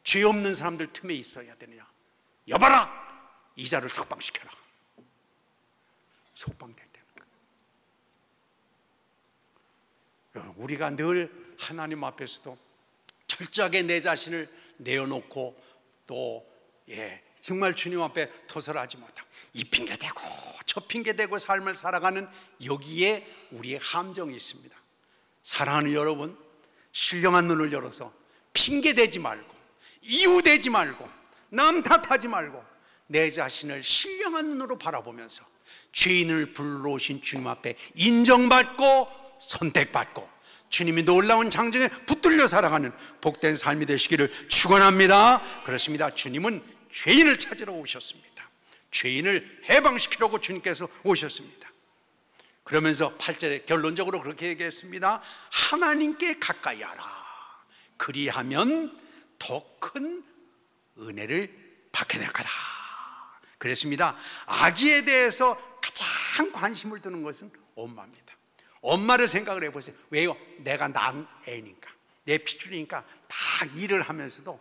죄 없는 사람들 틈에 있어야 되느냐? 여봐라, 이자를 석방시켜라. 석방됐다는 거예요. 우리가 늘 하나님 앞에서도 철저하게 내 자신을 내어놓고 또 정말 주님 앞에 토설하지 못하고 이 핑계대고 저 핑계대고 삶을 살아가는 여기에 우리의 함정이 있습니다. 사랑하는 여러분, 신령한 눈을 열어서 핑계대지 말고 이유대지 말고 남 탓하지 말고 내 자신을 신령한 눈으로 바라보면서 죄인을 불러오신 주님 앞에 인정받고 선택받고 주님이 놀라운 장정에 붙들려 살아가는 복된 삶이 되시기를 축원합니다. 그렇습니다. 주님은 죄인을 찾으러 오셨습니다. 죄인을 해방시키려고 주님께서 오셨습니다. 그러면서 8절에 결론적으로 그렇게 얘기했습니다. 하나님께 가까이 하라. 그리하면 더 큰 은혜를 받게 될 거다. 그랬습니다. 아기에 대해서 가장 관심을 두는 것은 엄마입니다. 엄마를 생각을 해보세요. 왜요? 내가 낳은 애니까, 내 핏줄이니까 막 일을 하면서도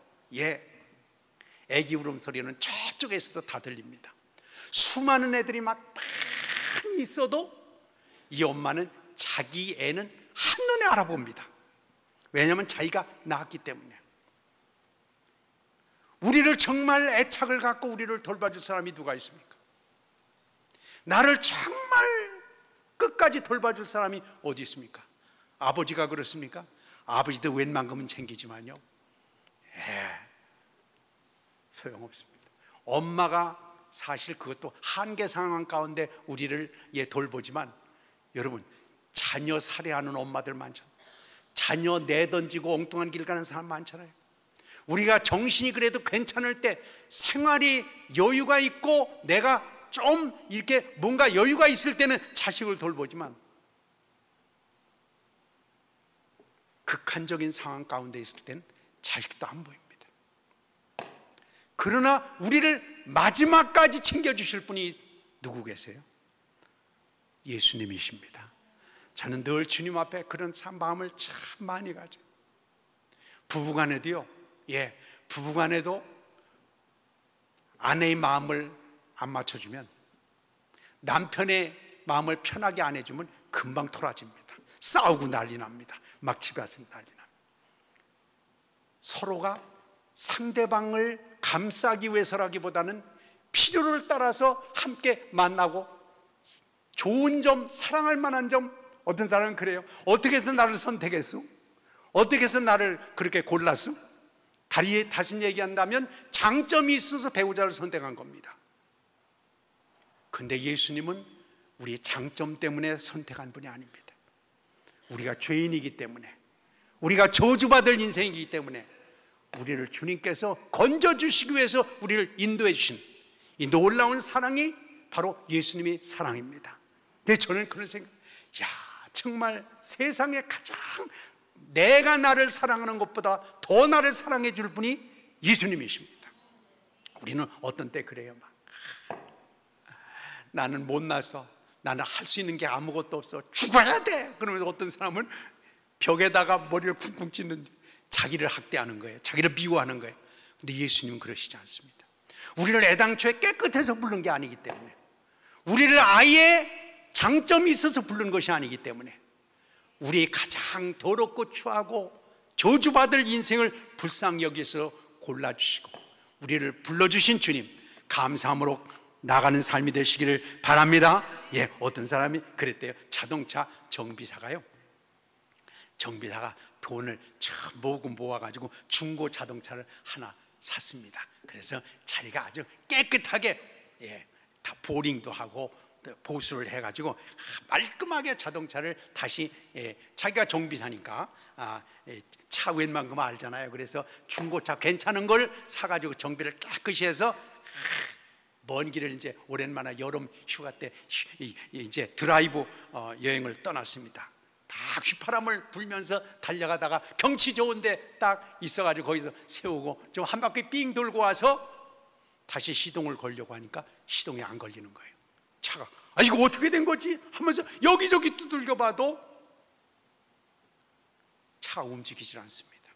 애기 울음소리는 저쪽에서도 다 들립니다. 수많은 애들이 막 많이 있어도 이 엄마는 자기 애는 한눈에 알아봅니다. 왜냐하면 자기가 낳았기 때문에. 우리를 정말 애착을 갖고 우리를 돌봐줄 사람이 누가 있습니까? 나를 정말 끝까지 돌봐줄 사람이 어디 있습니까? 아버지가 그렇습니까? 아버지도 웬만큼은 챙기지만요, 소용없습니다. 엄마가 사실 그것도 한계 상황 가운데 우리를 돌보지만, 여러분, 자녀 살해하는 엄마들 많잖아요. 자녀 내던지고 엉뚱한 길 가는 사람 많잖아요. 우리가 정신이 그래도 괜찮을 때, 생활이 여유가 있고 내가 좀 이렇게 뭔가 여유가 있을 때는 자식을 돌보지만, 극한적인 상황 가운데 있을 때는 자식도 안 보입니다. 그러나 우리를 마지막까지 챙겨주실 분이 누구 계세요? 예수님이십니다. 저는 늘 주님 앞에 그런 참 마음을 참 많이 가져요. 부부간에도요, 부부간에도 아내의 마음을 안 맞춰주면, 남편의 마음을 편하게 안 해주면 금방 토라집니다. 싸우고 난리 납니다. 막 집에 와서 난리 납니다. 서로가 상대방을 감싸기 위해서라기보다는 필요를 따라서 함께 만나고, 좋은 점, 사랑할 만한 점, 어떤 사람은 그래요. 어떻게 해서 나를 선택했어? 어떻게 해서 나를 그렇게 골랐어? 다시 얘기한다면 장점이 있어서 배우자를 선택한 겁니다. 근데 예수님은 우리의 장점 때문에 선택한 분이 아닙니다. 우리가 죄인이기 때문에, 우리가 저주받을 인생이기 때문에 우리를 주님께서 건져주시기 위해서 우리를 인도해 주신 이 놀라운 사랑이 바로 예수님의 사랑입니다. 근데 저는 그런 생각, 정말 세상에 가장 내가 나를 사랑하는 것보다 더 나를 사랑해 줄 분이 예수님이십니다. 우리는 어떤 때 그래요. 나는 못나서, 나는 할 수 있는 게 아무것도 없어, 죽어야 돼. 그러면서 어떤 사람은 벽에다가 머리를 쿵쿵 찢는, 자기를 학대하는 거예요. 자기를 미워하는 거예요. 근데 예수님은 그러시지 않습니다. 우리를 애당초에 깨끗해서 부른 게 아니기 때문에, 우리를 아예 장점이 있어서 부른 것이 아니기 때문에, 우리의 가장 더럽고 추하고 저주받을 인생을 불쌍히 여기서 골라주시고 우리를 불러주신 주님, 감사함으로 나가는 삶이 되시기를 바랍니다. 어떤 사람이 그랬대요. 자동차 정비사가 돈을 참 모아가지고 중고 자동차를 하나 샀습니다. 그래서 자기가 아주 깨끗하게 다 보링도 하고 보수를 해가지고 말끔하게 자동차를 다시, 자기가 정비사니까 차 웬만큼 알잖아요. 그래서 중고차 괜찮은 걸 사가지고 정비를 깨끗이 해서 먼 길을 이제 오랜만에 여름 휴가 때 이제 드라이브 여행을 떠났습니다. 막 휘파람을 불면서 달려가다가 경치 좋은데 딱 있어가지고 거기서 세우고 좀 한 바퀴 삥 돌고 와서 다시 시동을 걸려고 하니까 시동이 안 걸리는 거예요. 차가 이거 어떻게 된 거지? 하면서 여기저기 두들겨 봐도 차가 움직이질 않습니다.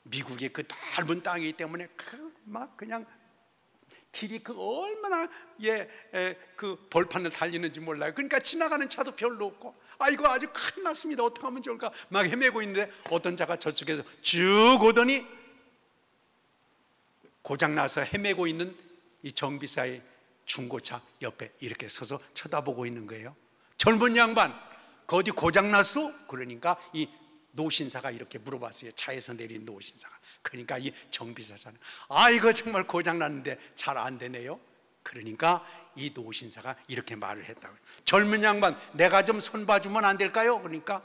미국의 그 넓은 땅이기 때문에 그냥 길이 얼마나 그 벌판을 달리는지 몰라요. 그러니까 지나가는 차도 별로 없고 아이고 아주 큰일 났습니다. 어떻게 하면 좋을까 막 헤매고 있는데 어떤 자가 저쪽에서 쭉 오더니 고장나서 헤매고 있는 이 정비사의 중고차 옆에 이렇게 서서 쳐다보고 있는 거예요. 젊은 양반, 그 어디 고장났어? 그러니까 이 노신사가 이렇게 물어봤어요. 차에서 내린 노신사가. 그러니까 이 정비사는 이거 정말 고장났는데 잘 안 되네요. 그러니까 이 노신사가 이렇게 말을 했다고요. 젊은 양반, 내가 좀 손봐주면 안 될까요? 그러니까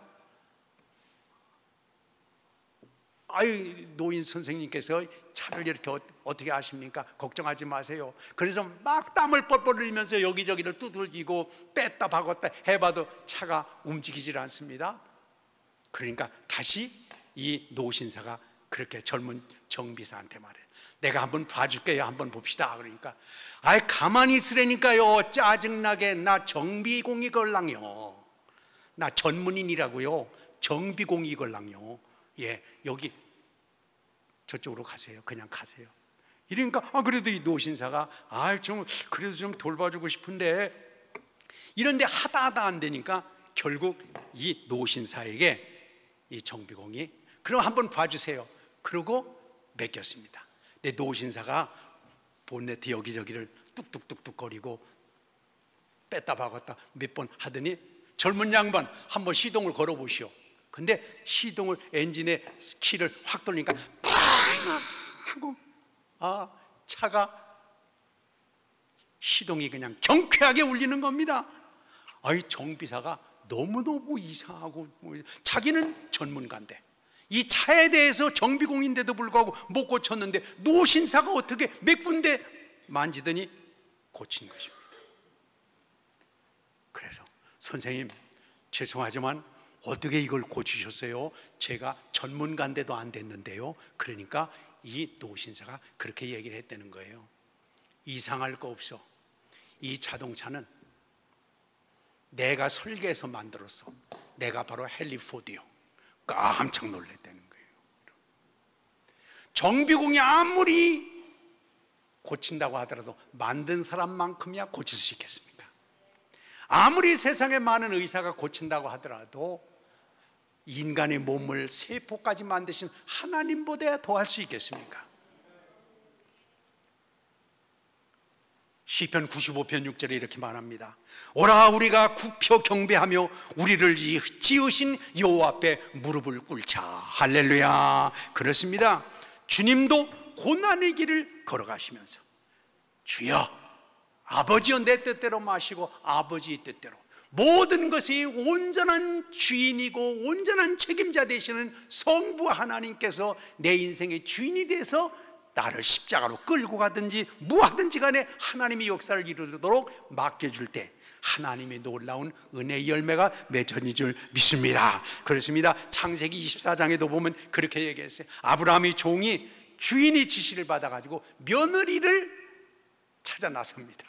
노인 선생님께서 차를 이렇게 어떻게 하십니까? 걱정하지 마세요. 그래서 막 땀을 뻘뻘 흘리면서 여기저기를 두들기고 뺐다 박았다 해봐도 차가 움직이질 않습니다. 그러니까 다시 이 노신사가 그렇게 젊은 정비사한테 말해요. 내가 한번 봐줄게요. 한번 봅시다. 그러니까 가만히 있으라니까요. 짜증나게. 나 정비공이 걸랑요. 나 전문인이라고요. 정비공이 걸랑요. 예, 여기 저쪽으로 가세요. 그냥 가세요. 이러니까 그래도 이 노신사가 그래도 좀 돌봐주고 싶은데 이런데 하다 안 되니까 결국 이 노신사에게 이 정비공이 그럼 한번 봐주세요. 그러고 맡겼습니다. 근데 노신사가 본네트 여기저기를 뚝뚝뚝뚝 거리고 뺐다 박았다 몇 번 하더니 젊은 양반 한번 시동을 걸어보시오. 근데 시동을 엔진의 키를 확 돌리니까 팍 하고 차가 시동이 그냥 경쾌하게 울리는 겁니다. 정비사가 너무너무 이상하고 자기는 전문가인데 이 차에 대해서 정비공인데도 불구하고 못 고쳤는데 노신사가 어떻게 몇 군데 만지더니 고친 것입니다. 그래서 선생님 죄송하지만 어떻게 이걸 고치셨어요? 제가 전문가인데도 안 됐는데요. 그러니까 이 노신사가 그렇게 얘기를 했다는 거예요. 이상할 거 없어. 이 자동차는 내가 설계해서 만들었어. 내가 바로 헨리 포드요. 깜짝 놀랐다는 거예요. 정비공이 아무리 고친다고 하더라도 만든 사람만큼이야 고칠 수 있겠습니까? 아무리 세상에 많은 의사가 고친다고 하더라도 인간의 몸을 세포까지 만드신 하나님보다 더 할 수 있겠습니까? 시편 95편 6절에 이렇게 말합니다. 오라 우리가 굽혀 경배하며 우리를 지으신 여호와 앞에 무릎을 꿇자. 할렐루야. 그렇습니다. 주님도 고난의 길을 걸어가시면서 주여 아버지여 내 뜻대로 마시고 아버지의 뜻대로 모든 것이 온전한 주인이고 온전한 책임자 되시는 성부 하나님께서 내 인생의 주인이 돼서 나를 십자가로 끌고 가든지 무하든지 간에 하나님의 역사를 이루도록 맡겨줄 때 하나님의 놀라운 은혜의 열매가 맺어진 줄 믿습니다. 그렇습니다. 창세기 24장에도 보면 그렇게 얘기했어요. 아브라함의 종이 주인의 지시를 받아가지고 며느리를 찾아 나섭니다.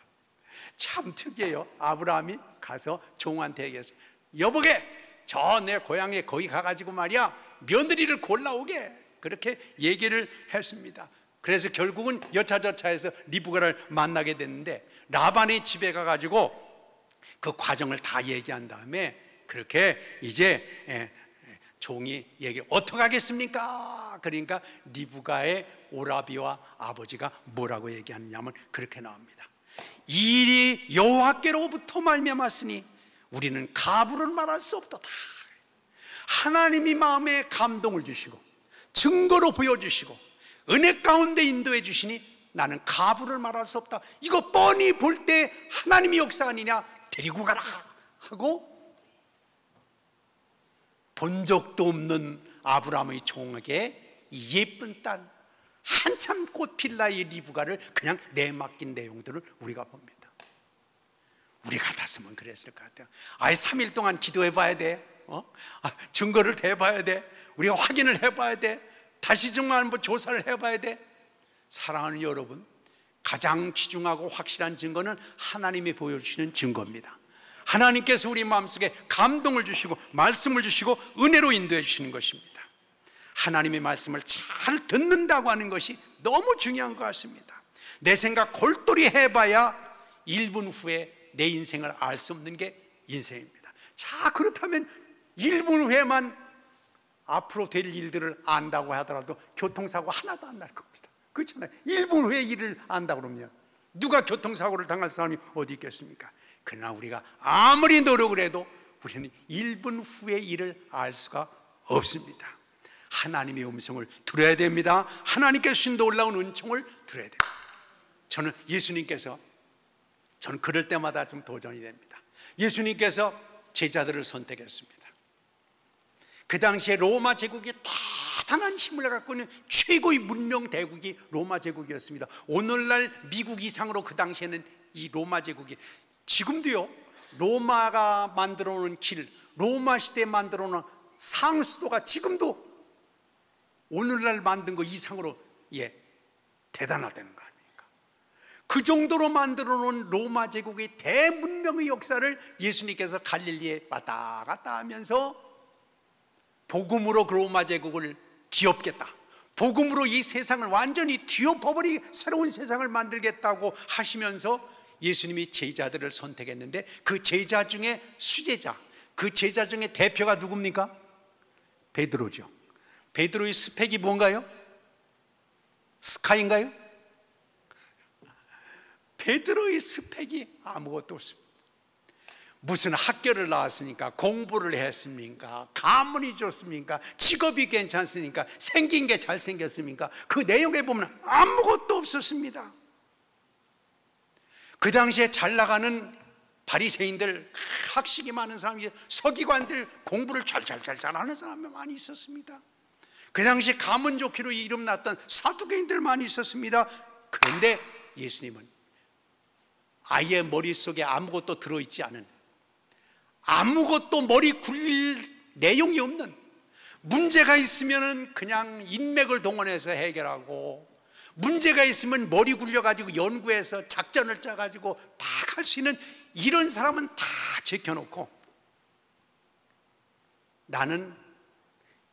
참 특이해요. 아브라함이 가서 종한테 얘기했어요. 여보게 저 내 고향에 거기 가가지고 말이야 며느리를 골라오게 그렇게 얘기를 했습니다. 그래서 결국은 여차저차해서 리브가를 만나게 됐는데 라반의 집에 가가지고 그 과정을 다 얘기한 다음에 그렇게 이제 종이 얘기 어떻게 하겠습니까? 그러니까 리브가의 오라비와 아버지가 뭐라고 얘기하느냐면 그렇게 나옵니다. 이 일이 여호와께로부터 말미암았으니 우리는 가부를 말할 수 없도다. 하나님이 마음에 감동을 주시고 증거로 보여주시고 은혜 가운데 인도해 주시니 나는 가부를 말할 수 없다. 이거 뻔히 볼 때 하나님의 역사 아니냐? 데리고 가라 하고 본 적도 없는 아브라함의 종에게 이 예쁜 딸 한참 꽃 필 나이 리브가를 그냥 내맡긴 내용들을 우리가 봅니다. 우리 같았으면 그랬을 것 같아요. 3일 동안 기도해 봐야 돼. 증거를 대봐야 돼. 우리가 확인을 해봐야 돼. 다시 정말 한번 조사를 해봐야 돼. 사랑하는 여러분, 가장 귀중하고 확실한 증거는 하나님이 보여주시는 증거입니다. 하나님께서 우리 마음속에 감동을 주시고 말씀을 주시고 은혜로 인도해 주시는 것입니다. 하나님의 말씀을 잘 듣는다고 하는 것이 너무 중요한 것 같습니다. 내 생각 골똘히 해봐야 1분 후에 내 인생을 알 수 없는 게 인생입니다. 자, 그렇다면 1분 후에만 앞으로 될 일들을 안다고 하더라도 교통사고 하나도 안 날 겁니다. 그렇잖아요. 1분 후에 일을 안다고 그러면 누가 교통사고를 당할 사람이 어디 있겠습니까? 그러나 우리가 아무리 노력을 해도 우리는 1분 후에 일을 알 수가 없습니다. 하나님의 음성을 들어야 됩니다. 하나님께 주신 놀라운 은총을 들어야 됩니다. 저는 그럴 때마다 좀 도전이 됩니다. 예수님께서 제자들을 선택했습니다. 그 당시에 로마 제국이 대단한 힘을 갖고 있는 최고의 문명 대국이 로마 제국이었습니다. 오늘날 미국 이상으로 그 당시에는 이 로마 제국이, 지금도요, 로마가 만들어 놓은 길, 로마 시대에 만들어 놓은 상수도가 지금도 오늘날 만든 거 이상으로 대단하다는 거 아닙니까? 그 정도로 만들어 놓은 로마 제국의 대문명의 역사를 예수님께서 갈릴리에 왔다 갔다 하면서 복음으로 그 로마 제국을 뒤엎겠다, 복음으로 이 세상을 완전히 뒤엎어버리게 새로운 세상을 만들겠다고 하시면서 예수님이 제자들을 선택했는데, 그 제자 중에 수제자, 그 제자 중에 대표가 누굽니까? 베드로죠. 베드로의 스펙이 뭔가요? 스카인가요? 베드로의 스펙이 아무것도 없습니다. 무슨 학교를 나왔습니까? 공부를 했습니까? 가문이 좋습니까? 직업이 괜찮습니까? 생긴 게 잘생겼습니까? 그 내용에 보면 아무것도 없었습니다. 그 당시에 잘 나가는 바리새인들, 학식이 많은 사람이, 서기관들, 공부를 잘하는 사람이 많이 있었습니다. 그 당시에 가문 좋기로 이름 났던 사두개인들 많이 있었습니다. 그런데 예수님은 아예 머릿속에 아무것도 들어있지 않은, 아무것도 머리 굴릴 내용이 없는, 문제가 있으면 그냥 인맥을 동원해서 해결하고, 문제가 있으면 머리 굴려가지고 연구해서 작전을 짜가지고 막 할 수 있는 이런 사람은 다 제껴놓고, 나는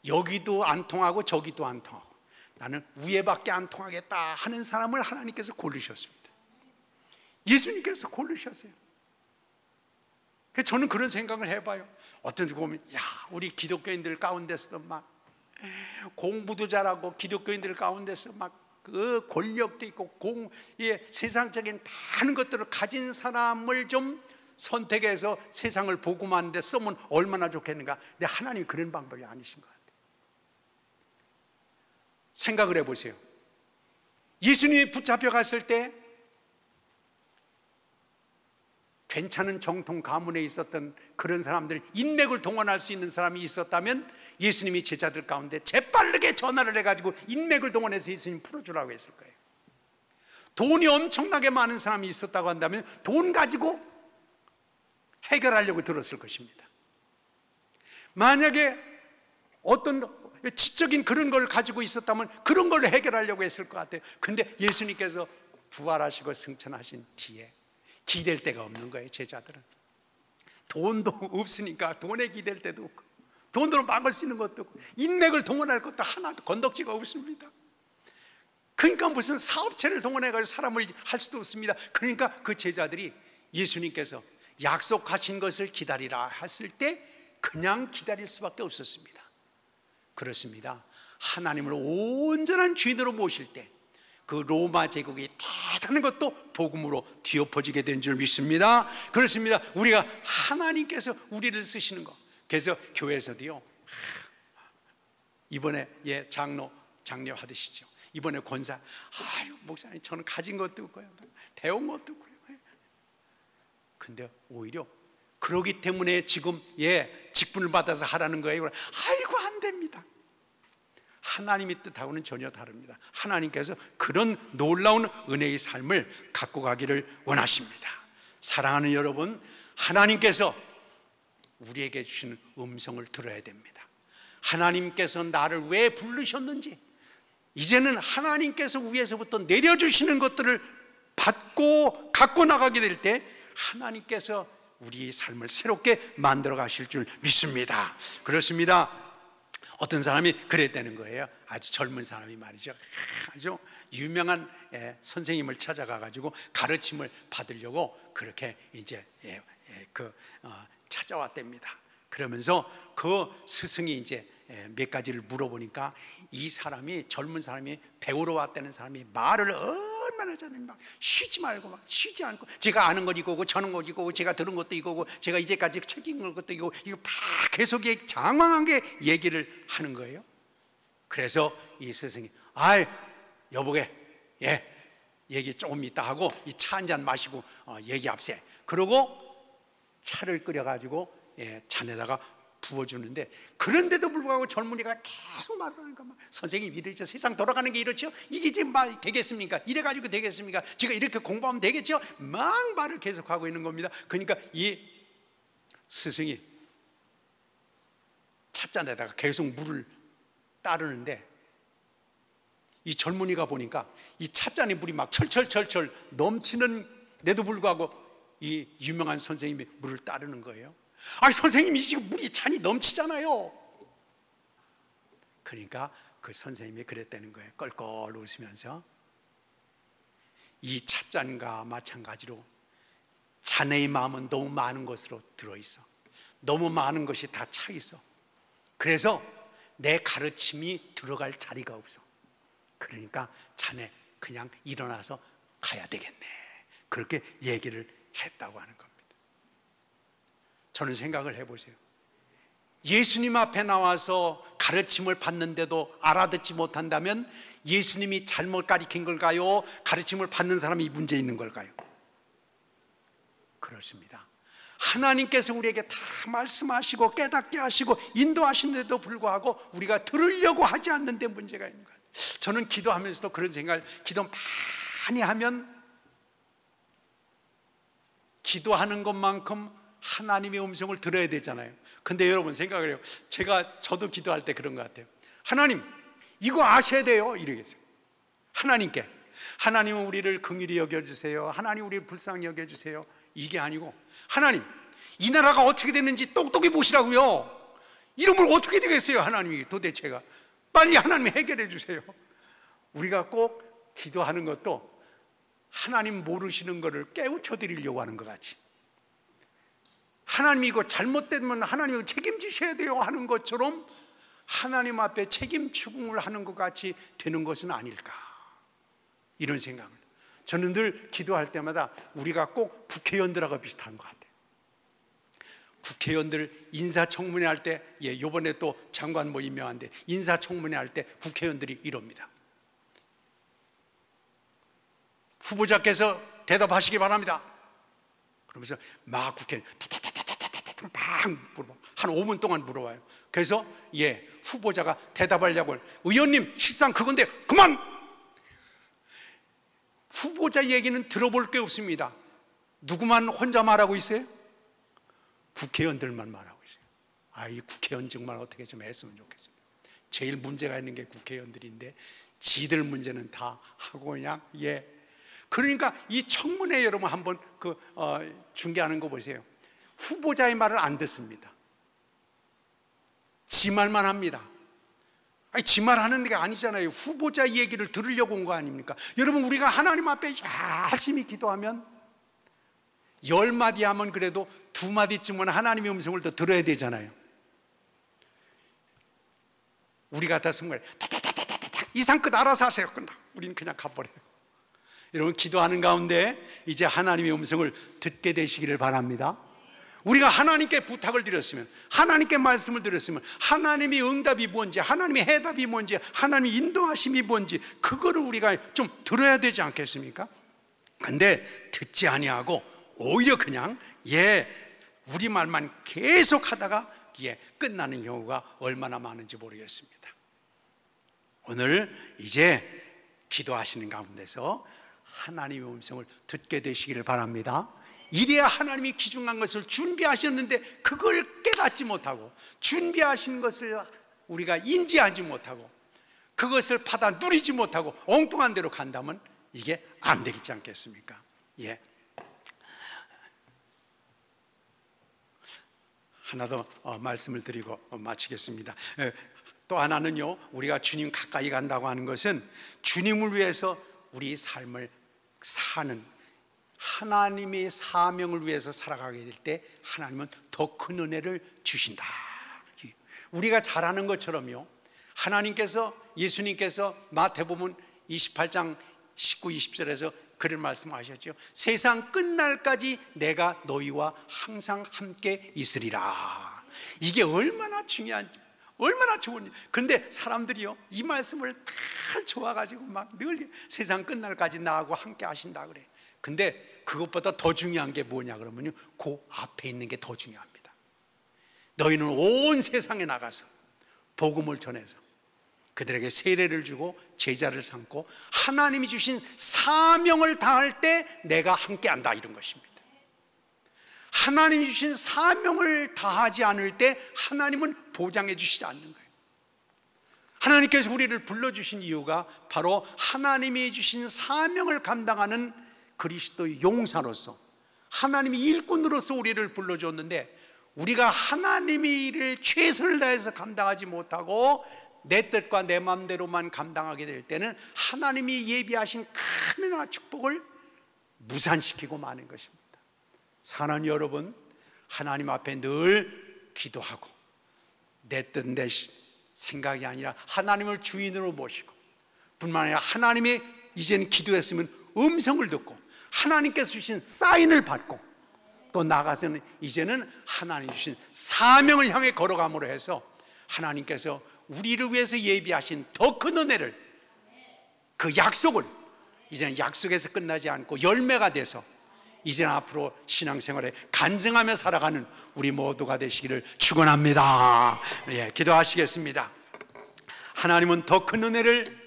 여기도 안 통하고 저기도 안 통하고 나는 위에밖에 안 통하겠다 하는 사람을 하나님께서 고르셨습니다. 예수님께서 고르셨어요. 저는 그런 생각을 해봐요. 어떤 분 보면, 우리 기독교인들 가운데서도 막 공부도 잘하고, 기독교인들 가운데서 막 그 권력도 있고 세상적인 많은 것들을 가진 사람을 좀 선택해서 세상을 복음하는 데 쓰면 얼마나 좋겠는가. 근데 하나님이 그런 방법이 아니신 것 같아요. 생각을 해보세요. 예수님이 붙잡혀 갔을 때 괜찮은 정통 가문에 있었던 그런 사람들이, 인맥을 동원할 수 있는 사람이 있었다면 예수님이 제자들 가운데 재빠르게 전화를 해가지고 인맥을 동원해서 예수님 풀어주라고 했을 거예요. 돈이 엄청나게 많은 사람이 있었다고 한다면 돈 가지고 해결하려고 들었을 것입니다. 만약에 어떤 지적인 그런 걸 가지고 있었다면 그런 걸로 해결하려고 했을 것 같아요. 근데 예수님께서 부활하시고 승천하신 뒤에 기댈 데가 없는 거예요. 제자들은 돈도 없으니까 돈에 기댈 데도 없고, 돈으로 막을 수 있는 것도 없고, 인맥을 동원할 것도 하나도 건덕지가 없습니다. 그러니까 무슨 사업체를 동원해가지고 사람을 할 수도 없습니다. 그러니까 그 제자들이 예수님께서 약속하신 것을 기다리라 했을 때 그냥 기다릴 수밖에 없었습니다. 그렇습니다. 하나님을 온전한 주인으로 모실 때 그 로마 제국이 대단한 것도 복음으로 뒤엎어지게 된 줄 믿습니다. 그렇습니다. 우리가 하나님께서 우리를 쓰시는 것, 그래서 교회에서도요, 이번에 장로 하듯이죠. 이번에 권사, 목사님 저는 가진 것도 없고요, 배운 것도 없고요. 근데 오히려 그러기 때문에 지금 직분을 받아서 하라는 거예요. 아이고 안 됩니다. 하나님의 뜻하고는 전혀 다릅니다. 하나님께서 그런 놀라운 은혜의 삶을 갖고 가기를 원하십니다. 사랑하는 여러분, 하나님께서 우리에게 주시는 음성을 들어야 됩니다. 하나님께서 나를 왜 부르셨는지, 이제는 하나님께서 위에서부터 내려주시는 것들을 받고 갖고 나가게 될 때 하나님께서 우리의 삶을 새롭게 만들어 가실 줄 믿습니다. 그렇습니다. 어떤 사람이 그랬다는 거예요. 아주 젊은 사람이 말이죠. 아주 유명한 선생님을 찾아가 가지고 가르침을 받으려고 그렇게 이제 찾아왔답니다. 그러면서 그 스승이 이제 몇 가지를 물어보니까 이 사람이, 젊은 사람이, 배우러 왔다는 사람이 말을 얼마나 잘하는지, 막 쉬지 말고, 막 쉬지 않고, 제가 아는 것 이거고 저는 것 이거고 제가 들은 것도 이거고 제가 이제까지 책 읽은 것도 이거고, 이거 막 계속 장황하게 얘기를 하는 거예요. 그래서 이 스승이 아이 여보게, 얘기 조금 이따 하고 이 차 한 잔 마시고 얘기합세. 그러고 차를 끓여가지고 잔에다가 부어주는데, 그런데도 불구하고 젊은이가 계속 말을 하니까, 선생님 이러죠, 세상 돌아가는 게 이렇죠, 이게 지금 되겠습니까, 이래가지고 되겠습니까, 제가 이렇게 공부하면 되겠죠, 막 말을 계속하고 있는 겁니다. 그러니까 이 스승이 찻잔에다가 계속 물을 따르는데, 이 젊은이가 보니까 이 찻잔에 물이 막 철철철철 넘치는데도 불구하고 이 유명한 선생님이 물을 따르는 거예요. 아니 선생님이 지금 물이 잔이 넘치잖아요. 그러니까 그 선생님이 그랬다는 거예요. 껄껄 웃으면서, 이 찻잔과 마찬가지로 자네의 마음은 너무 많은 것으로 들어있어. 너무 많은 것이 다 차 있어. 그래서 내 가르침이 들어갈 자리가 없어. 그러니까 자네 그냥 일어나서 가야 되겠네. 그렇게 얘기를 했다고 하는 겁니다. 저는 생각을 해보세요. 예수님 앞에 나와서 가르침을 받는데도 알아듣지 못한다면 예수님이 잘못 가르친 걸까요? 가르침을 받는 사람이 문제 있는 걸까요? 그렇습니다. 하나님께서 우리에게 다 말씀하시고 깨닫게 하시고 인도하시는데도 불구하고 우리가 들으려고 하지 않는데 문제가 있는 것 같아요. 저는 기도하면서도 그런 생각을, 기도 많이 하면 기도하는 것만큼 하나님의 음성을 들어야 되잖아요. 근데 여러분 생각을 해요. 저도 기도할 때 그런 것 같아요. 하나님 이거 아셔야 돼요, 이러겠어요. 하나님께, 하나님은 우리를 긍휼히 여겨주세요, 하나님 우리를 불쌍히 여겨주세요, 이게 아니고, 하나님 이 나라가 어떻게 됐는지 똑똑히 보시라고요. 이러면 어떻게 되겠어요, 하나님이 도대체가. 빨리 하나님이 해결해 주세요. 우리가 꼭 기도하는 것도 하나님 모르시는 것을 깨우쳐 드리려고 하는 것 같이, 하나님이 이거 잘못되면 하나님이 책임지셔야 돼요 하는 것처럼 하나님 앞에 책임 추궁을 하는 것 같이 되는 것은 아닐까, 이런 생각을. 저는 늘 기도할 때마다 우리가 꼭 국회의원들하고 비슷한 것 같아요. 국회의원들 인사청문회 할 때, 요번에 또 장관 뭐 임명한데 인사청문회 할 때 국회의원들이 이럽니다. 후보자께서 대답하시기 바랍니다. 그러면서 막 국회의원 막 물어봐. 한 5분 동안 물어봐요. 그래서 후보자가 대답하려고, 의원님 실상 그건데 그만! 후보자 얘기는 들어볼 게 없습니다. 누구만 혼자 말하고 있어요? 국회의원들만 말하고 있어요. 이 국회의원 정말 어떻게 좀 했으면 좋겠습니다. 제일 문제가 있는 게 국회의원들인데 지들 문제는 다 하고 그냥 그러니까 이 청문회 여러분 한번 중계하는 거 보세요. 후보자의 말을 안 듣습니다. 지 말만 합니다. 지 말 하는 게 아니잖아요. 후보자 얘기를 들으려고 온 거 아닙니까? 여러분 우리가 하나님 앞에 열심히 기도하면 10마디 하면 그래도 2마디쯤은 하나님의 음성을 더 들어야 되잖아요. 우리 같았으면 이상 끝 알아서 하세요. 끝나. 우리는 그냥 가버려요. 여러분 기도하는 가운데 이제 하나님의 음성을 듣게 되시기를 바랍니다. 우리가 하나님께 부탁을 드렸으면, 하나님께 말씀을 드렸으면 하나님의 응답이 뭔지, 하나님의 해답이 뭔지, 하나님의 인도하심이 뭔지 그거를 우리가 좀 들어야 되지 않겠습니까? 근데 듣지 아니하고 오히려 그냥 우리 말만 계속 하다가 끝나는 경우가 얼마나 많은지 모르겠습니다. 오늘 이제 기도하시는 가운데서 하나님의 음성을 듣게 되시기를 바랍니다. 이래야 하나님이 귀중한 것을 준비하셨는데 그걸 깨닫지 못하고, 준비하신 것을 우리가 인지하지 못하고, 그것을 받아 누리지 못하고 엉뚱한 대로 간다면 이게 안 되겠지 않겠습니까? 하나 더 말씀을 드리고 마치겠습니다. 또 하나는요, 우리가 주님 가까이 간다고 하는 것은 주님을 위해서 우리 삶을 사는, 하나님의 사명을 위해서 살아가게 될 때 하나님은 더 큰 은혜를 주신다. 우리가 잘 아는 것처럼요, 하나님께서, 예수님께서 마태복음 28장 19, 20절에서 그런 말씀하셨죠. 세상 끝날까지 내가 너희와 항상 함께 있으리라. 이게 얼마나 중요한지, 얼마나 좋은지. 그런데 사람들이요, 이 말씀을 다 좋아가지고 막 늘 세상 끝날까지 나하고 함께 하신다 그래. 근데 그것보다 더 중요한 게 뭐냐 그러면요, 그 앞에 있는 게 더 중요합니다. 너희는 온 세상에 나가서 복음을 전해서 그들에게 세례를 주고 제자를 삼고 하나님이 주신 사명을 다할 때 내가 함께한다, 이런 것입니다. 하나님이 주신 사명을 다하지 않을 때 하나님은 보장해 주시지 않는 거예요. 하나님께서 우리를 불러주신 이유가 바로 하나님이 주신 사명을 감당하는 그리스도의 용사로서, 하나님의 일꾼으로서 우리를 불러줬는데, 우리가 하나님의 일을 최선을 다해서 감당하지 못하고 내 뜻과 내 마음대로만 감당하게 될 때는 하나님이 예비하신 큰 은혜와 축복을 무산시키고 마는 것입니다. 사랑하는 여러분, 하나님 앞에 늘 기도하고 내 뜻 내 생각이 아니라 하나님을 주인으로 모시고, 뿐만 아니라 하나님의, 이제는 기도했으면 음성을 듣고 하나님께서 주신 사인을 받고 또 나가서는 이제는 하나님 주신 사명을 향해 걸어감으로 해서 하나님께서 우리를 위해서 예비하신 더 큰 은혜를, 그 약속을 이제는 약속에서 끝나지 않고 열매가 돼서 이제는 앞으로 신앙생활에 간증하며 살아가는 우리 모두가 되시기를 축원합니다. 예, 기도하시겠습니다. 하나님은 더 큰 은혜를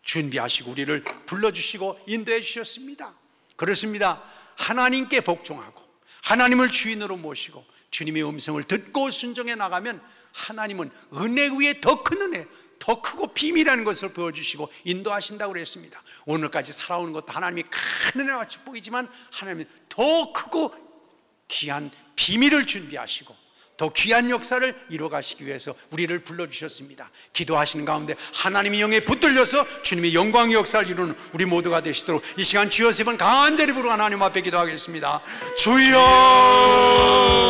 준비하시고 우리를 불러주시고 인도해 주셨습니다. 그렇습니다. 하나님께 복종하고 하나님을 주인으로 모시고 주님의 음성을 듣고 순종해 나가면 하나님은 은혜 위에 더 큰 은혜, 더 크고 비밀이라는 것을 보여주시고 인도하신다고 그랬습니다. 오늘까지 살아오는 것도 하나님이 큰 은혜와 축복이지만 하나님은 더 크고 귀한 비밀을 준비하시고 더 귀한 역사를 이루어가시기 위해서 우리를 불러주셨습니다. 기도하시는 가운데 하나님의 영에 붙들려서 주님의 영광의 역사를 이루는 우리 모두가 되시도록 이 시간 주여 세 번 간절히 부르고 하나님 앞에 기도하겠습니다. 주여!